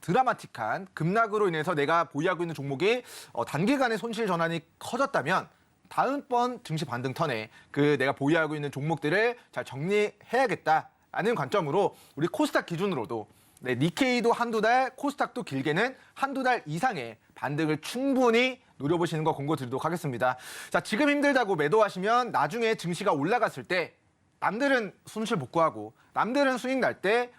드라마틱한 급락으로 인해서 내가 보유하고 있는 종목이 단기간에 손실 전환이 커졌다면 다음번 증시 반등 턴에 그 내가 보유하고 있는 종목들을 잘 정리해야겠다라는 관점으로 우리 코스닥 기준으로도 니케이도 한두 달, 코스닥도 길게는 한두 달 이상의 반등을 충분히 노려보시는 거 권고드리도록 하겠습니다. 자, 지금 힘들다고 매도하시면 나중에 증시가 올라갔을 때 남들은 손실 복구하고 남들은 수익 날 때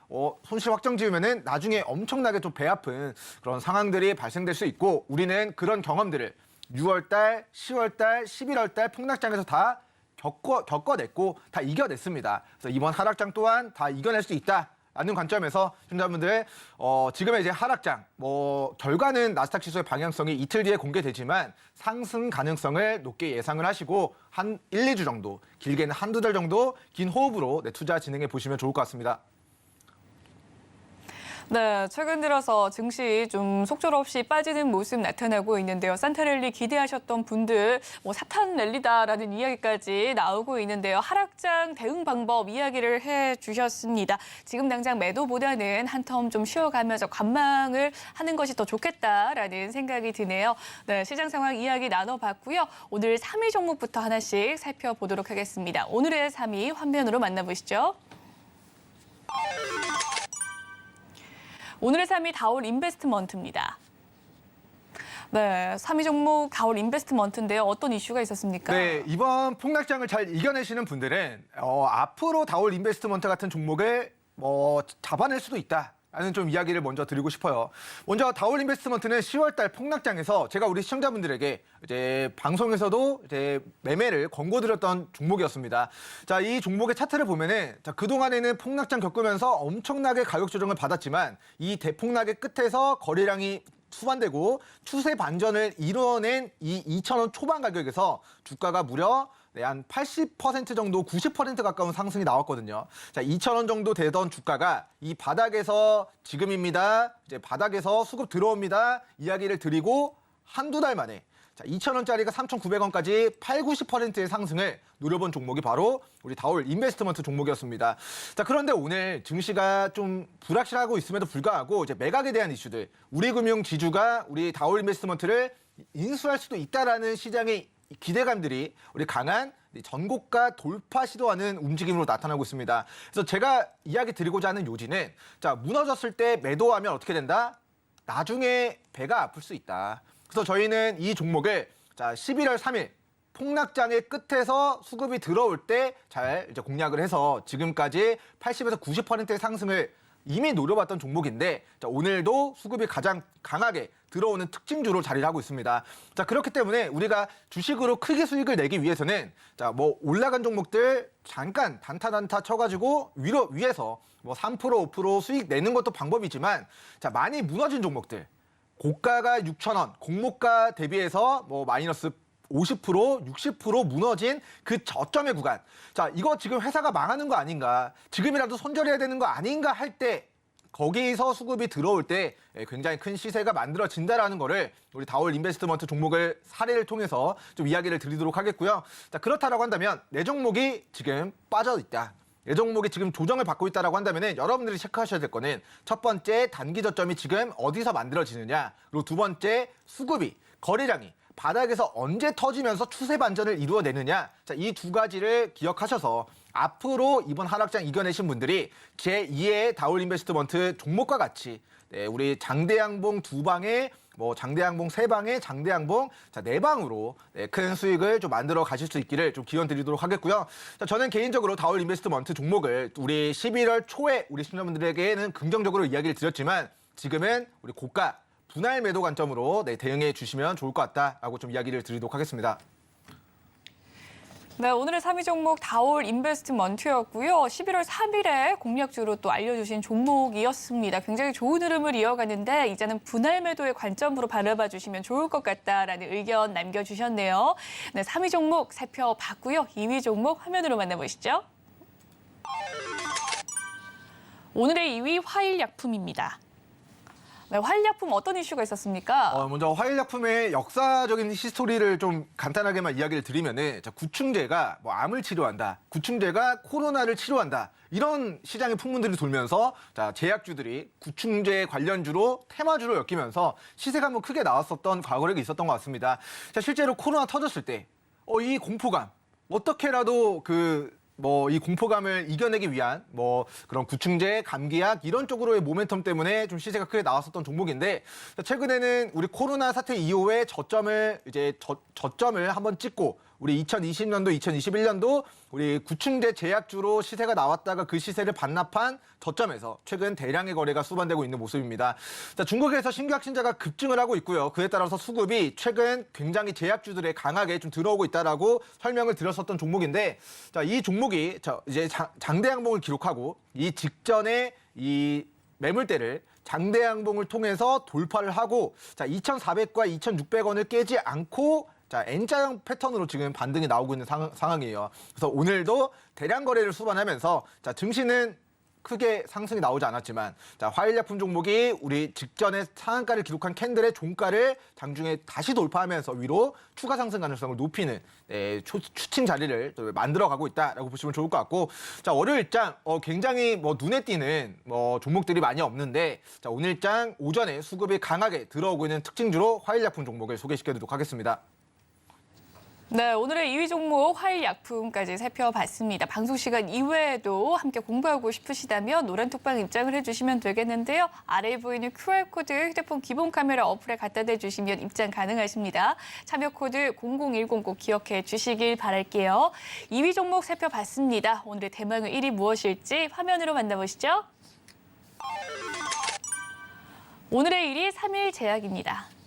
손실 확정 지으면은 나중에 엄청나게 좀 배 아픈 그런 상황들이 발생될 수 있고 우리는 그런 경험들을 6월달, 10월달, 11월달 폭락장에서 다 겪어냈고 다 이겨냈습니다. 그래서 이번 하락장 또한 다 이겨낼 수 있다. 라는 관점에서 시청자분들 지금의 이제 하락장 결과는 나스닥 지수의 방향성이 이틀 뒤에 공개되지만 상승 가능성을 높게 예상을 하시고 한 1, 2주 정도 길게는 한두 달 정도 긴 호흡으로 투자 진행해 보시면 좋을 것 같습니다. 네, 최근 들어서 증시 좀 속절없이 빠지는 모습 나타나고 있는데요. 산타랠리 기대하셨던 분들 사탄 랠리다라는 이야기까지 나오고 있는데요. 하락장 대응 방법 이야기를 해주셨습니다. 지금 당장 매도보다는 한 텀 좀 쉬어가면서 관망을 하는 것이 더 좋겠다라는 생각이 드네요. 네, 시장 상황 이야기 나눠봤고요. 오늘 3위 종목부터 하나씩 살펴보도록 하겠습니다. 오늘의 3위 화면으로 만나보시죠. 오늘의 3위 다올 인베스트먼트입니다. 네, 3위 종목 다올 인베스트먼트인데요. 어떤 이슈가 있었습니까? 네, 이번 폭락장을 잘 이겨내시는 분들은 앞으로 다올 인베스트먼트 같은 종목을 잡아낼 수도 있다. 라는 좀 이야기를 먼저 드리고 싶어요. 먼저 다올 인베스트먼트는 10월달 폭락장에서 제가 우리 시청자분들에게 이제 방송에서도 이제 매매를 권고드렸던 종목이었습니다. 자, 이 종목의 차트를 보면은 자, 그동안에는 폭락장 겪으면서 엄청나게 가격 조정을 받았지만 이 대폭락의 끝에서 거래량이 수반되고 추세 반전을 이뤄낸 이 2,000원 초반 가격에서 주가가 무려 한 80% 정도, 90% 가까운 상승이 나왔거든요. 자, 2,000원 정도 되던 주가가 이 바닥에서 지금입니다. 이제 바닥에서 수급 들어옵니다. 이야기를 드리고 한두 달 만에 자, 2,000원짜리가 3,900원까지 8, 90%의 상승을 노려본 종목이 바로 우리 다올 인베스트먼트 종목이었습니다. 자, 그런데 오늘 증시가 좀 불확실하고 있음에도 불구하고 이제 매각에 대한 이슈들, 우리금융 지주가 우리 다올 인베스트먼트를 인수할 수도 있다라는 시장의 기대감들이 우리 강한 전고가 돌파 시도하는 움직임으로 나타나고 있습니다. 그래서 제가 이야기 드리고자 하는 요지는 자, 무너졌을 때 매도하면 어떻게 된다? 나중에 배가 아플 수 있다. 그래서 저희는 이 종목을 자, 11월 3일 폭락장의 끝에서 수급이 들어올 때 잘 이제 공략을 해서 지금까지 80에서 90%의 상승을 이미 노려봤던 종목인데 자, 오늘도 수급이 가장 강하게 들어오는 특징주로 자리를 하고 있습니다. 자, 그렇기 때문에 우리가 주식으로 크게 수익을 내기 위해서는 자, 뭐 올라간 종목들 잠깐 단타 쳐가지고 위에서 뭐 3%, 5% 수익 내는 것도 방법이지만 자, 많이 무너진 종목들 고가가 6,000원, 공모가 대비해서 뭐 마이너스 50%, 60% 무너진 그 저점의 구간. 자, 이거 지금 회사가 망하는 거 아닌가? 지금이라도 손절해야 되는 거 아닌가 할 때 거기서 수급이 들어올 때 굉장히 큰 시세가 만들어진다라는 거를 우리 다올 인베스트먼트 종목을 사례를 통해서 좀 이야기를 드리도록 하겠고요. 자, 그렇다라고 한다면 내 종목이 지금 빠져 있다. 내 종목이 지금 조정을 받고 있다라고 한다면 여러분들이 체크하셔야 될 거는 첫 번째 단기 저점이 지금 어디서 만들어지느냐, 그리고 두 번째 수급이 거래량이 바닥에서 언제 터지면서 추세 반전을 이루어내느냐. 자, 이 두 가지를 기억하셔서 앞으로 이번 하락장 이겨내신 분들이 제2의 다올 인베스트먼트 종목과 같이 우리 장대양봉 2방에 뭐 장대양봉 3방에 장대양봉 자 4방으로 큰 수익을 좀 만들어 가실 수 있기를 좀 기원 드리도록 하겠고요. 자, 저는 개인적으로 다올 인베스트먼트 종목을 우리 11월 초에 우리 시청자분들에게는 긍정적으로 이야기를 드렸지만 지금은 우리 고가 분할 매도 관점으로 대응해 주시면 좋을 것 같다라고 좀 이야기를 드리도록 하겠습니다. 네, 오늘의 3위 종목 다올 인베스트먼트였고요. 11월 3일에 공략주로 또 알려주신 종목이었습니다. 굉장히 좋은 흐름을 이어가는데 이제는 분할 매도의 관점으로 바라봐 주시면 좋을 것 같다라는 의견 남겨주셨네요. 네, 3위 종목 살펴봤고요. 2위 종목 화면으로 만나보시죠. 오늘의 2위 화일약품입니다. 네, 화일약품 어떤 이슈가 있었습니까? 먼저 화일약품의 역사적인 히스토리를 좀 간단하게만 이야기를 드리면은 자, 구충제가 뭐 암을 치료한다, 구충제가 코로나를 치료한다 이런 시장의 풍문들이 돌면서 자, 제약주들이 구충제 관련주로 테마주로 엮이면서 시세가 한번 크게 나왔었던 과거력이 있었던 것 같습니다. 자, 실제로 코로나 터졌을 때 이 공포감 어떻게라도 이 공포감을 이겨내기 위한 그런 구충제, 감기약 이런 쪽으로의 모멘텀 때문에 좀 시세가 크게 나왔었던 종목인데 최근에는 우리 코로나 사태 이후에 저점을 한번 찍고 우리 2020년도, 2021년도 우리 구충제 제약주로 시세가 나왔다가 그 시세를 반납한 저점에서 최근 대량의 거래가 수반되고 있는 모습입니다. 자, 중국에서 신규 확진자가 급증을 하고 있고요. 그에 따라서 수급이 최근 굉장히 제약주들에 강하게 좀 들어오고 있다라고 설명을 드렸었던 종목인데, 자, 이 종목이 이제 장대양봉을 기록하고 이 직전에 이 매물대를 장대양봉을 통해서 돌파를 하고 자, 2,400과 2,600원을 깨지 않고 자, N자형 패턴으로 지금 반등이 나오고 있는 상황이에요. 그래서 오늘도 대량 거래를 수반하면서 자, 증시는 크게 상승이 나오지 않았지만 자, 화일약품 종목이 우리 직전에 상한가를 기록한 캔들의 종가를 장중에 다시 돌파하면서 위로 추가 상승 가능성을 높이는 추친 자리를 또 만들어가고 있다라고 보시면 좋을 것 같고 자, 월요일장 굉장히 눈에 띄는 종목들이 많이 없는데 자, 오늘장 오전에 수급이 강하게 들어오고 있는 특징주로 화일약품 종목을 소개시켜드리도록 하겠습니다. 네, 오늘의 2위 종목 화일약품까지 살펴봤습니다. 방송 시간 이외에도 함께 공부하고 싶으시다면 노란톡방 입장을 해주시면 되겠는데요. 아래에 보이는 QR코드 휴대폰 기본 카메라 어플에 갖다 대주시면 입장 가능하십니다. 참여 코드 0010 꼭 기억해 주시길 바랄게요. 2위 종목 살펴봤습니다. 오늘의 대망의 1위 무엇일지 화면으로 만나보시죠. 오늘의 1위 3일제약입니다.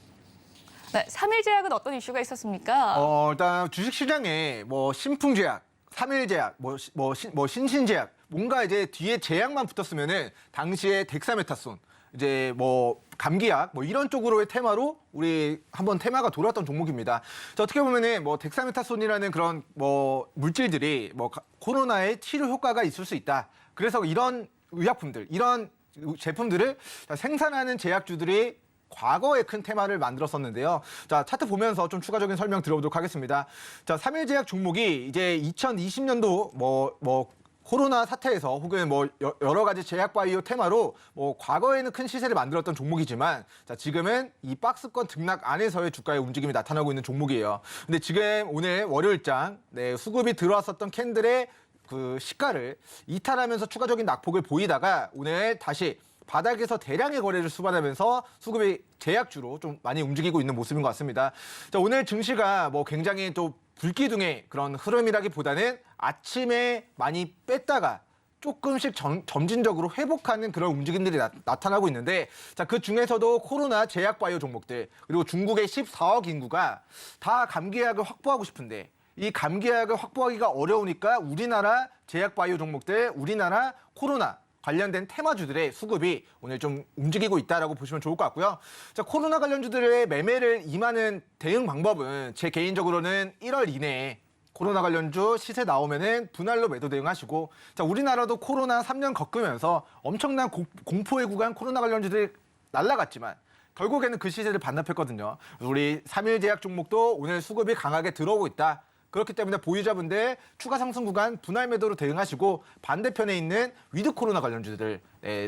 네, 3일제약은 어떤 이슈가 있었습니까? 일단 주식시장에 신풍제약, 3일제약, 신신제약 뭔가 이제 뒤에 제약만 붙었으면은 당시에 덱사메타손 이제 뭐 감기약 뭐 이런 쪽으로의 테마로 우리 한번 테마가 돌았던 종목입니다. 자, 어떻게 보면은 뭐 덱사메타손이라는 그런 뭐 물질들이 뭐 코로나의 치료 효과가 있을 수 있다. 그래서 이런 의약품들, 이런 제품들을 생산하는 제약주들이 과거에 큰 테마를 만들었었는데요. 자, 차트 보면서 좀 추가적인 설명 들어보도록 하겠습니다. 자, 3일제약 종목이 이제 2020년도 뭐 코로나 사태에서 혹은 뭐 여러 가지 제약 바이오 테마로 뭐 과거에는 큰 시세를 만들었던 종목이지만 자, 지금은 이 박스권 등락 안에서의 주가의 움직임이 나타나고 있는 종목이에요. 근데 지금 오늘 월요일장 수급이 들어왔었던 캔들의 그 시가를 이탈하면서 추가적인 낙폭을 보이다가 오늘 다시 바닥에서 대량의 거래를 수반하면서 수급이 제약주로 좀 많이 움직이고 있는 모습인 것 같습니다. 자, 오늘 증시가 뭐 굉장히 또 불기둥의 그런 흐름이라기보다는 아침에 많이 뺐다가 조금씩 점진적으로 회복하는 그런 움직임들이 나타나고 있는데 자, 그 중에서도 코로나 제약 바이오 종목들 그리고 중국의 14억 인구가 다 감기약을 확보하고 싶은데 이 감기약을 확보하기가 어려우니까 우리나라 제약 바이오 종목들, 우리나라 코로나 관련된 테마주들의 수급이 오늘 좀 움직이고 있다라고 보시면 좋을 것 같고요. 자, 코로나 관련주들의 매매를 임하는 대응 방법은 제 개인적으로는 1월 이내에 코로나 관련주 시세 나오면은 분할로 매도 대응하시고 자, 우리나라도 코로나 3년 겪으면서 엄청난 공포의 구간 코로나 관련주들이 날아갔지만 결국에는 그 시세를 반납했거든요. 우리 3일제약 종목도 오늘 수급이 강하게 들어오고 있다. 그렇기 때문에 보유자분들 추가 상승 구간 분할 매도로 대응하시고 반대편에 있는 위드 코로나 관련주들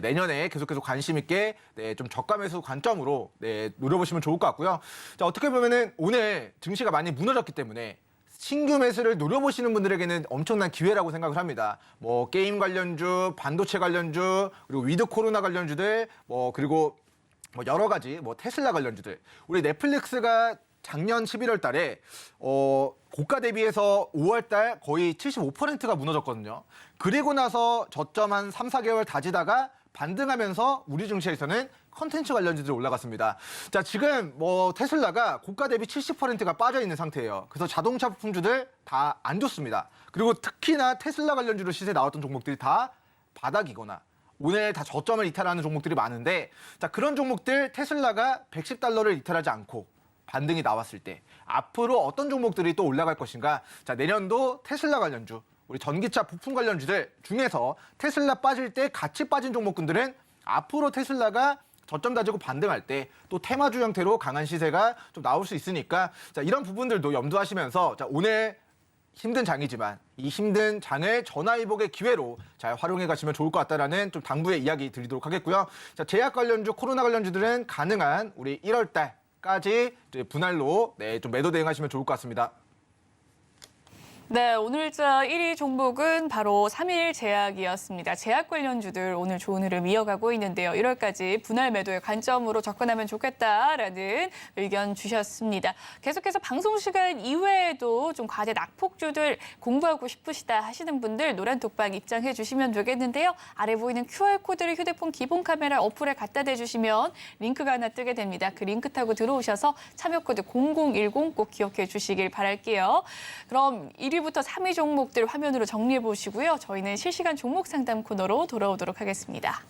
내년에 계속해서 관심 있게 좀 저가 매수 관점으로 노려보시면 좋을 것 같고요. 자, 어떻게 보면은 오늘 증시가 많이 무너졌기 때문에 신규 매수를 노려보시는 분들에게는 엄청난 기회라고 생각을 합니다. 뭐 게임 관련주, 반도체 관련주, 그리고 위드 코로나 관련주들, 뭐 그리고 뭐 여러 가지 뭐 테슬라 관련주들. 우리 넷플릭스가 작년 11월 달에 고가 대비해서 5월 달 거의 75%가 무너졌거든요. 그리고 나서 저점 한 3, 4개월 다지다가 반등하면서 우리 증시에서는 컨텐츠 관련주들이 올라갔습니다. 자, 지금 뭐 테슬라가 고가 대비 70%가 빠져 있는 상태예요. 그래서 자동차 부품주들 다 안 좋습니다. 그리고 특히나 테슬라 관련주로 시세 나왔던 종목들이 다 바닥이거나 오늘 다 저점을 이탈하는 종목들이 많은데 자, 그런 종목들 테슬라가 110달러를 이탈하지 않고 반등이 나왔을 때 앞으로 어떤 종목들이 또 올라갈 것인가. 자, 내년도 테슬라 관련주, 우리 전기차 부품 관련주들 중에서 테슬라 빠질 때 같이 빠진 종목군들은 앞으로 테슬라가 저점 다지고 반등할 때 또 테마주 형태로 강한 시세가 좀 나올 수 있으니까 자, 이런 부분들도 염두하시면서 자, 오늘 힘든 장이지만 이 힘든 장을 전화위복의 기회로 잘 활용해 가시면 좋을 것 같다라는 좀 당부의 이야기 드리도록 하겠고요. 자, 제약 관련주, 코로나 관련주들은 가능한 우리 1월 달까지 분할로 좀 매도 대응하시면 좋을 것 같습니다. 네, 오늘자 1위 종목은 바로 3일 제약이었습니다. 제약 관련주들 오늘 좋은 흐름 이어가고 있는데요. 1월까지 분할 매도의 관점으로 접근하면 좋겠다라는 의견 주셨습니다. 계속해서 방송 시간 이외에도 좀 과대 낙폭주들 공부하고 싶으시다 하시는 분들 노란 톡방 입장해 주시면 되겠는데요. 아래 보이는 QR코드를 휴대폰 기본 카메라 어플에 갖다 대주시면 링크가 하나 뜨게 됩니다. 그 링크 타고 들어오셔서 참여 코드 0010 꼭 기억해 주시길 바랄게요. 그럼 1위부터 3위 종목들 화면으로 정리해 보시고요. 저희는 실시간 종목 상담 코너로 돌아오도록 하겠습니다.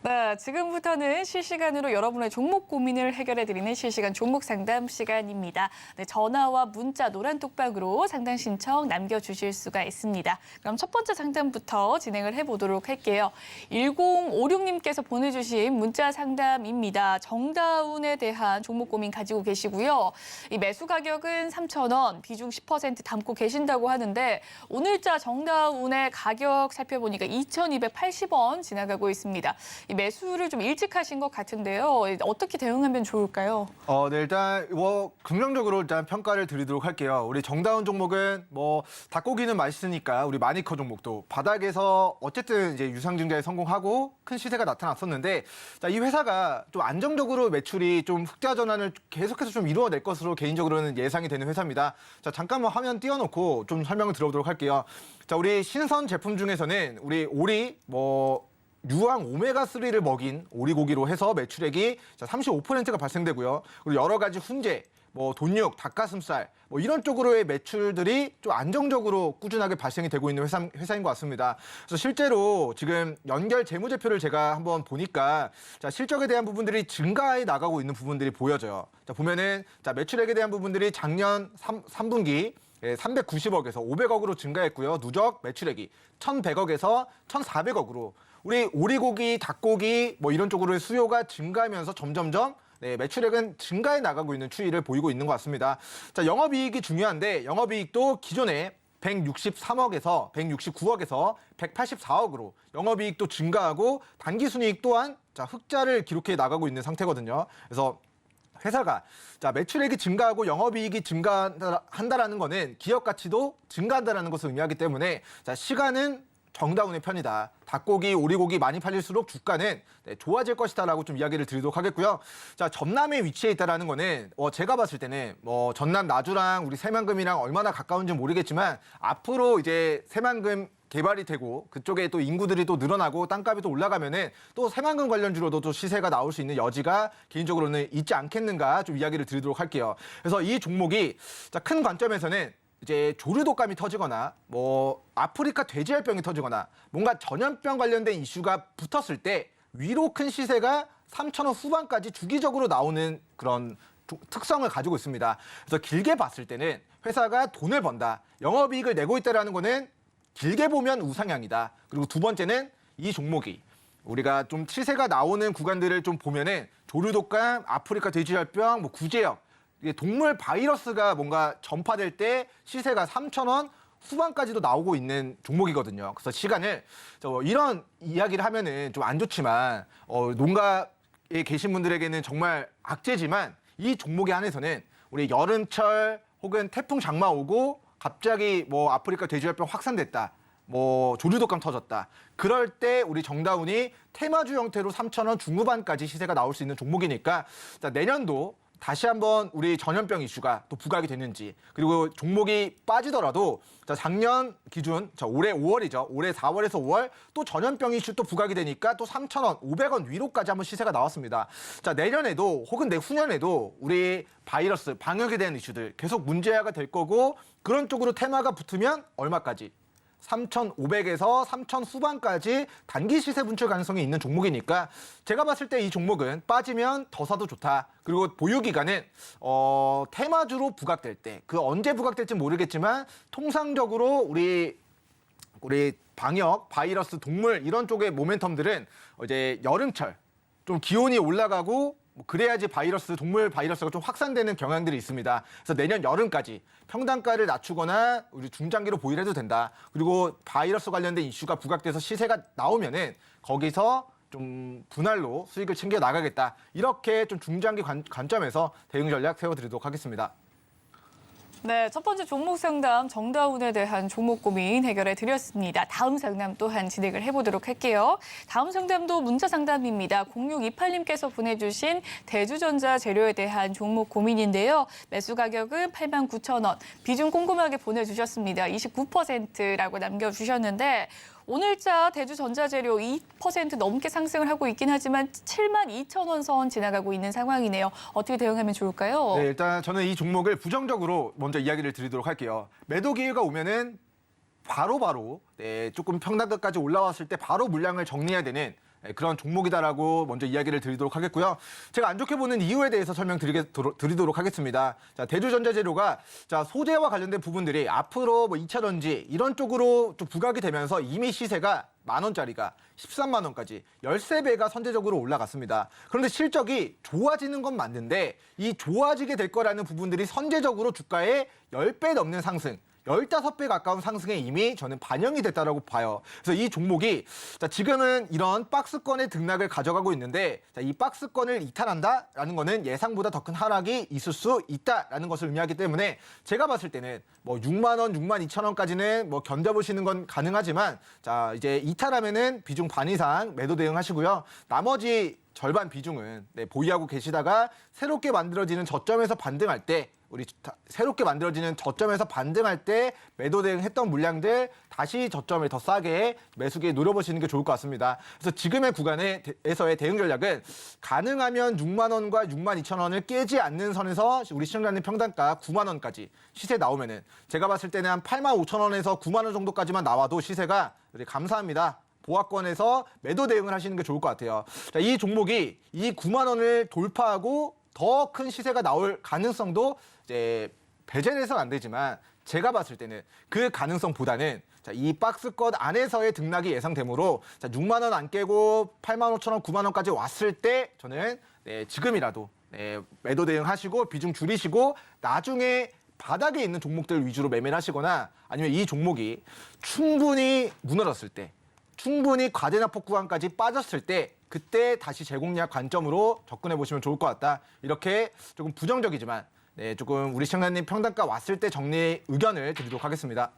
네, 지금부터는 실시간으로 여러분의 종목 고민을 해결해드리는 실시간 종목 상담 시간입니다. 네, 전화와 문자 노란 톡방으로 상담 신청 남겨주실 수가 있습니다. 그럼 첫 번째 상담부터 진행을 해보도록 할게요. 1056님께서 보내주신 문자 상담입니다. 정다운에 대한 종목 고민 가지고 계시고요. 이 매수 가격은 3,000원, 비중 10% 담고 계신다고 하는데 오늘자 정다운의 가격 살펴보니까 2,280원 지나가고 있습니다. 이 매수를 좀 일찍 하신 것 같은데요. 어떻게 대응하면 좋을까요? 네, 일단 긍정적으로 일단 평가를 드리도록 할게요. 우리 정다운 종목은 닭고기는 맛있으니까 우리 마니커 종목도 바닥에서 어쨌든 이제 유상증자에 성공하고 큰 시세가 나타났었는데, 자, 이 회사가 좀 안정적으로 매출이 좀 흑자 전환을 계속해서 좀 이루어낼 것으로 개인적으로는 예상이 되는 회사입니다. 자, 잠깐만 화면 띄워놓고 좀 설명을 들어보도록 할게요. 자, 우리 신선 제품 중에서는 우리 오리, 유황 오메가3를 먹인 오리고기로 해서 매출액이 35%가 발생되고요. 그리고 여러 가지 훈제, 돈육, 닭가슴살, 이런 쪽으로의 매출들이 좀 안정적으로 꾸준하게 발생이 되고 있는 회사인 것 같습니다. 그래서 실제로 지금 연결 재무제표를 제가 한번 보니까 자, 실적에 대한 부분들이 증가해 나가고 있는 부분들이 보여져요. 자, 보면은 자, 매출액에 대한 부분들이 작년 3분기 390억에서 500억으로 증가했고요. 누적 매출액이 1,100억에서 1,400억으로 우리 오리고기, 닭고기 이런 쪽으로의 수요가 증가하면서 점점점 매출액은 증가해 나가고 있는 추이를 보이고 있는 것 같습니다. 자, 영업이익이 중요한데 영업이익도 기존에 163억에서 169억에서 184억으로 영업이익도 증가하고 단기순이익 또한 자, 흑자를 기록해 나가고 있는 상태거든요. 그래서 회사가 자, 매출액이 증가하고 영업이익이 증가한다라는 거는 기업 가치도 증가한다라는 것을 의미하기 때문에 자, 시간은 정다운의 편이다. 닭고기, 오리고기 많이 팔릴수록 주가는 좋아질 것이다라고 좀 이야기를 드리도록 하겠고요. 자, 전남에 위치해 있다라는 거는 제가 봤을 때는 전남 나주랑 우리 새만금이랑 얼마나 가까운지 모르겠지만 앞으로 이제 새만금 개발이 되고 그쪽에 또 인구들이 또 늘어나고 땅값이 또 올라가면은 또 새만금 관련주로도 또 시세가 나올 수 있는 여지가 개인적으로는 있지 않겠는가 좀 이야기를 드리도록 할게요. 그래서 이 종목이 자, 큰 관점에서는 이제 조류독감이 터지거나 아프리카 돼지열병이 터지거나 뭔가 전염병 관련된 이슈가 붙었을 때 위로 큰 시세가 3,000원 후반까지 주기적으로 나오는 그런 특성을 가지고 있습니다. 그래서 길게 봤을 때는 회사가 돈을 번다, 영업이익을 내고 있다는 거는 길게 보면 우상향이다. 그리고 두 번째는 이 종목이 우리가 좀 시세가 나오는 구간들을 좀 보면은 조류독감, 아프리카 돼지열병, 구제역 동물 바이러스가 뭔가 전파될 때 시세가 3,000원 후반까지도 나오고 있는 종목이거든요. 그래서 시간을 이런 이야기를 하면은 좀 안 좋지만 농가에 계신 분들에게는 정말 악재지만 이 종목에 한해서는 우리 여름철 혹은 태풍 장마 오고 갑자기 아프리카 돼지열병 확산됐다. 조류독감 터졌다. 그럴 때 우리 정다운이 테마주 형태로 3,000원 중후반까지 시세가 나올 수 있는 종목이니까 자, 내년도 다시 한번 우리 전염병 이슈가 또 부각이 됐는지, 그리고 종목이 빠지더라도 자, 작년 기준 올해 5월이죠. 올해 4월에서 5월 또 전염병 이슈 또 부각이 되니까 또 3,000원, 500원 위로까지 한번 시세가 나왔습니다. 자, 내년에도 혹은 내후년에도 우리 바이러스 방역에 대한 이슈들 계속 문제화가 될 거고 그런 쪽으로 테마가 붙으면 얼마까지? 3,500에서 3,000 후반까지 단기 시세 분출 가능성이 있는 종목이니까 제가 봤을 때 이 종목은 빠지면 더 사도 좋다. 그리고 보유 기간은 테마주로 부각될 때 그 언제 부각될지 모르겠지만 통상적으로 우리 방역, 바이러스, 동물 이런 쪽의 모멘텀들은 이제 여름철 좀 기온이 올라가고 그래야지 동물 바이러스가 좀 확산되는 경향들이 있습니다. 그래서 내년 여름까지 평단가를 낮추거나 우리 중장기로 보유를 해도 된다. 그리고 바이러스 관련된 이슈가 부각돼서 시세가 나오면은 거기서 좀 분할로 수익을 챙겨 나가겠다. 이렇게 좀 중장기 관점에서 대응 전략 세워드리도록 하겠습니다. 네, 첫 번째 종목 상담 정다운에 대한 종목 고민 해결해 드렸습니다. 다음 상담 또한 진행을 해보도록 할게요. 다음 상담도 문자 상담입니다. 0628님께서 보내주신 대주전자 재료에 대한 종목 고민인데요. 매수 가격은 89,000원, 비중 꼼꼼하게 보내주셨습니다. 29%라고 남겨주셨는데 오늘자 대주전자재료 2% 넘게 상승을 하고 있긴 하지만 72,000원 선 지나가고 있는 상황이네요. 어떻게 대응하면 좋을까요? 네, 일단 저는 이 종목을 부정적으로 먼저 이야기를 드리도록 할게요. 매도 기회가 오면은 바로 조금 평단가까지 올라왔을 때 바로 물량을 정리해야 되는 그런 종목이다라고 먼저 이야기를 드리도록 하겠고요. 제가 안 좋게 보는 이유에 대해서 설명드리도록 하겠습니다. 자, 대주전자재료가 자, 소재와 관련된 부분들이 앞으로 2차 전지 이런 쪽으로 좀 부각이 되면서 이미 시세가 10,000원짜리가 13만 원까지 13배가 선제적으로 올라갔습니다. 그런데 실적이 좋아지는 건 맞는데 이 좋아지게 될 거라는 부분들이 선제적으로 주가에 10배 넘는 상승, 15배 가까운 상승에 이미 저는 반영이 됐다라고 봐요. 그래서 이 종목이 자, 지금은 이런 박스권의 등락을 가져가고 있는데 자, 이 박스권을 이탈한다라는 거는 예상보다 더 큰 하락이 있을 수 있다라는 것을 의미하기 때문에 제가 봤을 때는 뭐 6만 원, 6만 2천 원까지는 뭐 견뎌보시는 건 가능하지만 자, 이제 이탈하면은 비중 반 이상 매도 대응하시고요. 나머지 절반 비중은 보유하고 계시다가 새롭게 만들어지는 저점에서 반등할 때 새롭게 만들어지는 저점에서 반등할 때 매도 대응했던 물량들 다시 저점을 더 싸게 매수기에 노려보시는 게 좋을 것 같습니다. 그래서 지금의 구간에서의 대응 전략은 가능하면 6만 원과 6만 2천 원을 깨지 않는 선에서 우리 시청자님 평단가 9만 원까지 시세 나오면은 제가 봤을 때는 한 8만 5천 원에서 9만 원 정도까지만 나와도 시세가 감사합니다. 보합권에서 매도 대응을 하시는 게 좋을 것 같아요. 자, 이 종목이 이 9만 원을 돌파하고 더 큰 시세가 나올 가능성도 이제 배제를 해서는 안 되지만 제가 봤을 때는 그 가능성보다는 자, 이 박스권 안에서의 등락이 예상되므로 자, 6만 원 안 깨고 8만 5천 원, 9만 원까지 왔을 때 저는 지금이라도 매도 대응하시고 비중 줄이시고 나중에 바닥에 있는 종목들 위주로 매매를 하시거나 아니면 이 종목이 충분히 무너졌을 때 충분히 과대납폭 구간까지 빠졌을 때 그때 다시 재공략 관점으로 접근해 보시면 좋을 것 같다. 이렇게 조금 부정적이지만 조금 우리 시청자님 평단가 왔을 때 정리 의견을 드리도록 하겠습니다.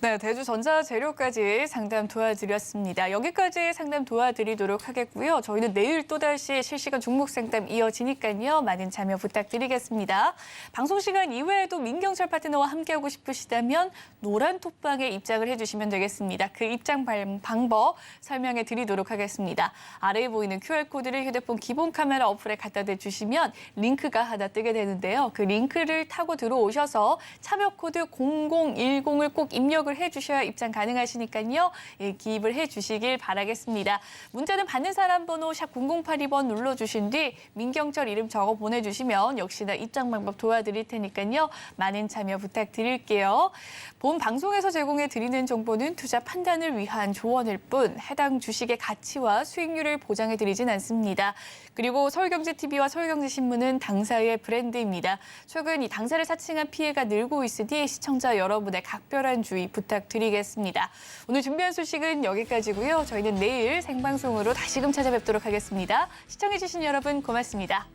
네, 대주전자재료까지 상담 도와드렸습니다. 여기까지 상담 도와드리도록 하겠고요. 저희는 내일 또다시 실시간 종목 상담 이어지니까요. 많은 참여 부탁드리겠습니다. 방송 시간 이외에도 민경철 파트너와 함께하고 싶으시다면 노란 톡방에 입장을 해주시면 되겠습니다. 그 입장 방법 설명해 드리도록 하겠습니다. 아래에 보이는 QR코드를 휴대폰 기본 카메라 어플에 갖다 대주시면 링크가 하나 뜨게 되는데요. 그 링크를 타고 들어오셔서 참여 코드 0010을 꼭 입력을 해주셔야 입장 가능하시니까요. 예, 기입을 해주시길 바라겠습니다. 문자는 받는 사람 번호 샵 0082번 눌러주신 뒤 민경철 이름 적어 보내주시면 역시나 입장 방법 도와드릴 테니까요. 많은 참여 부탁드릴게요. 본 방송에서 제공해드리는 정보는 투자 판단을 위한 조언일 뿐 해당 주식의 가치와 수익률을 보장해드리진 않습니다. 그리고 서울경제TV와 서울경제신문은 당사의 브랜드입니다. 최근 이 당사를 사칭한 피해가 늘고 있으니 시청자 여러분의 각별한 주의 부탁드리겠습니다. 오늘 준비한 소식은 여기까지고요. 저희는 내일 생방송으로 다시금 찾아뵙도록 하겠습니다. 시청해주신 여러분 고맙습니다.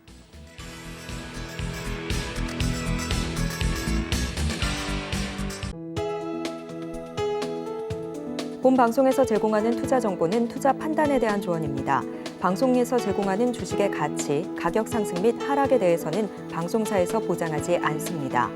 본 방송에서 제공하는 투자 정보는 투자 판단에 대한 조언입니다. 방송에서 제공하는 주식의 가치, 가격 상승 및 하락에 대해서는 방송사에서 보장하지 않습니다.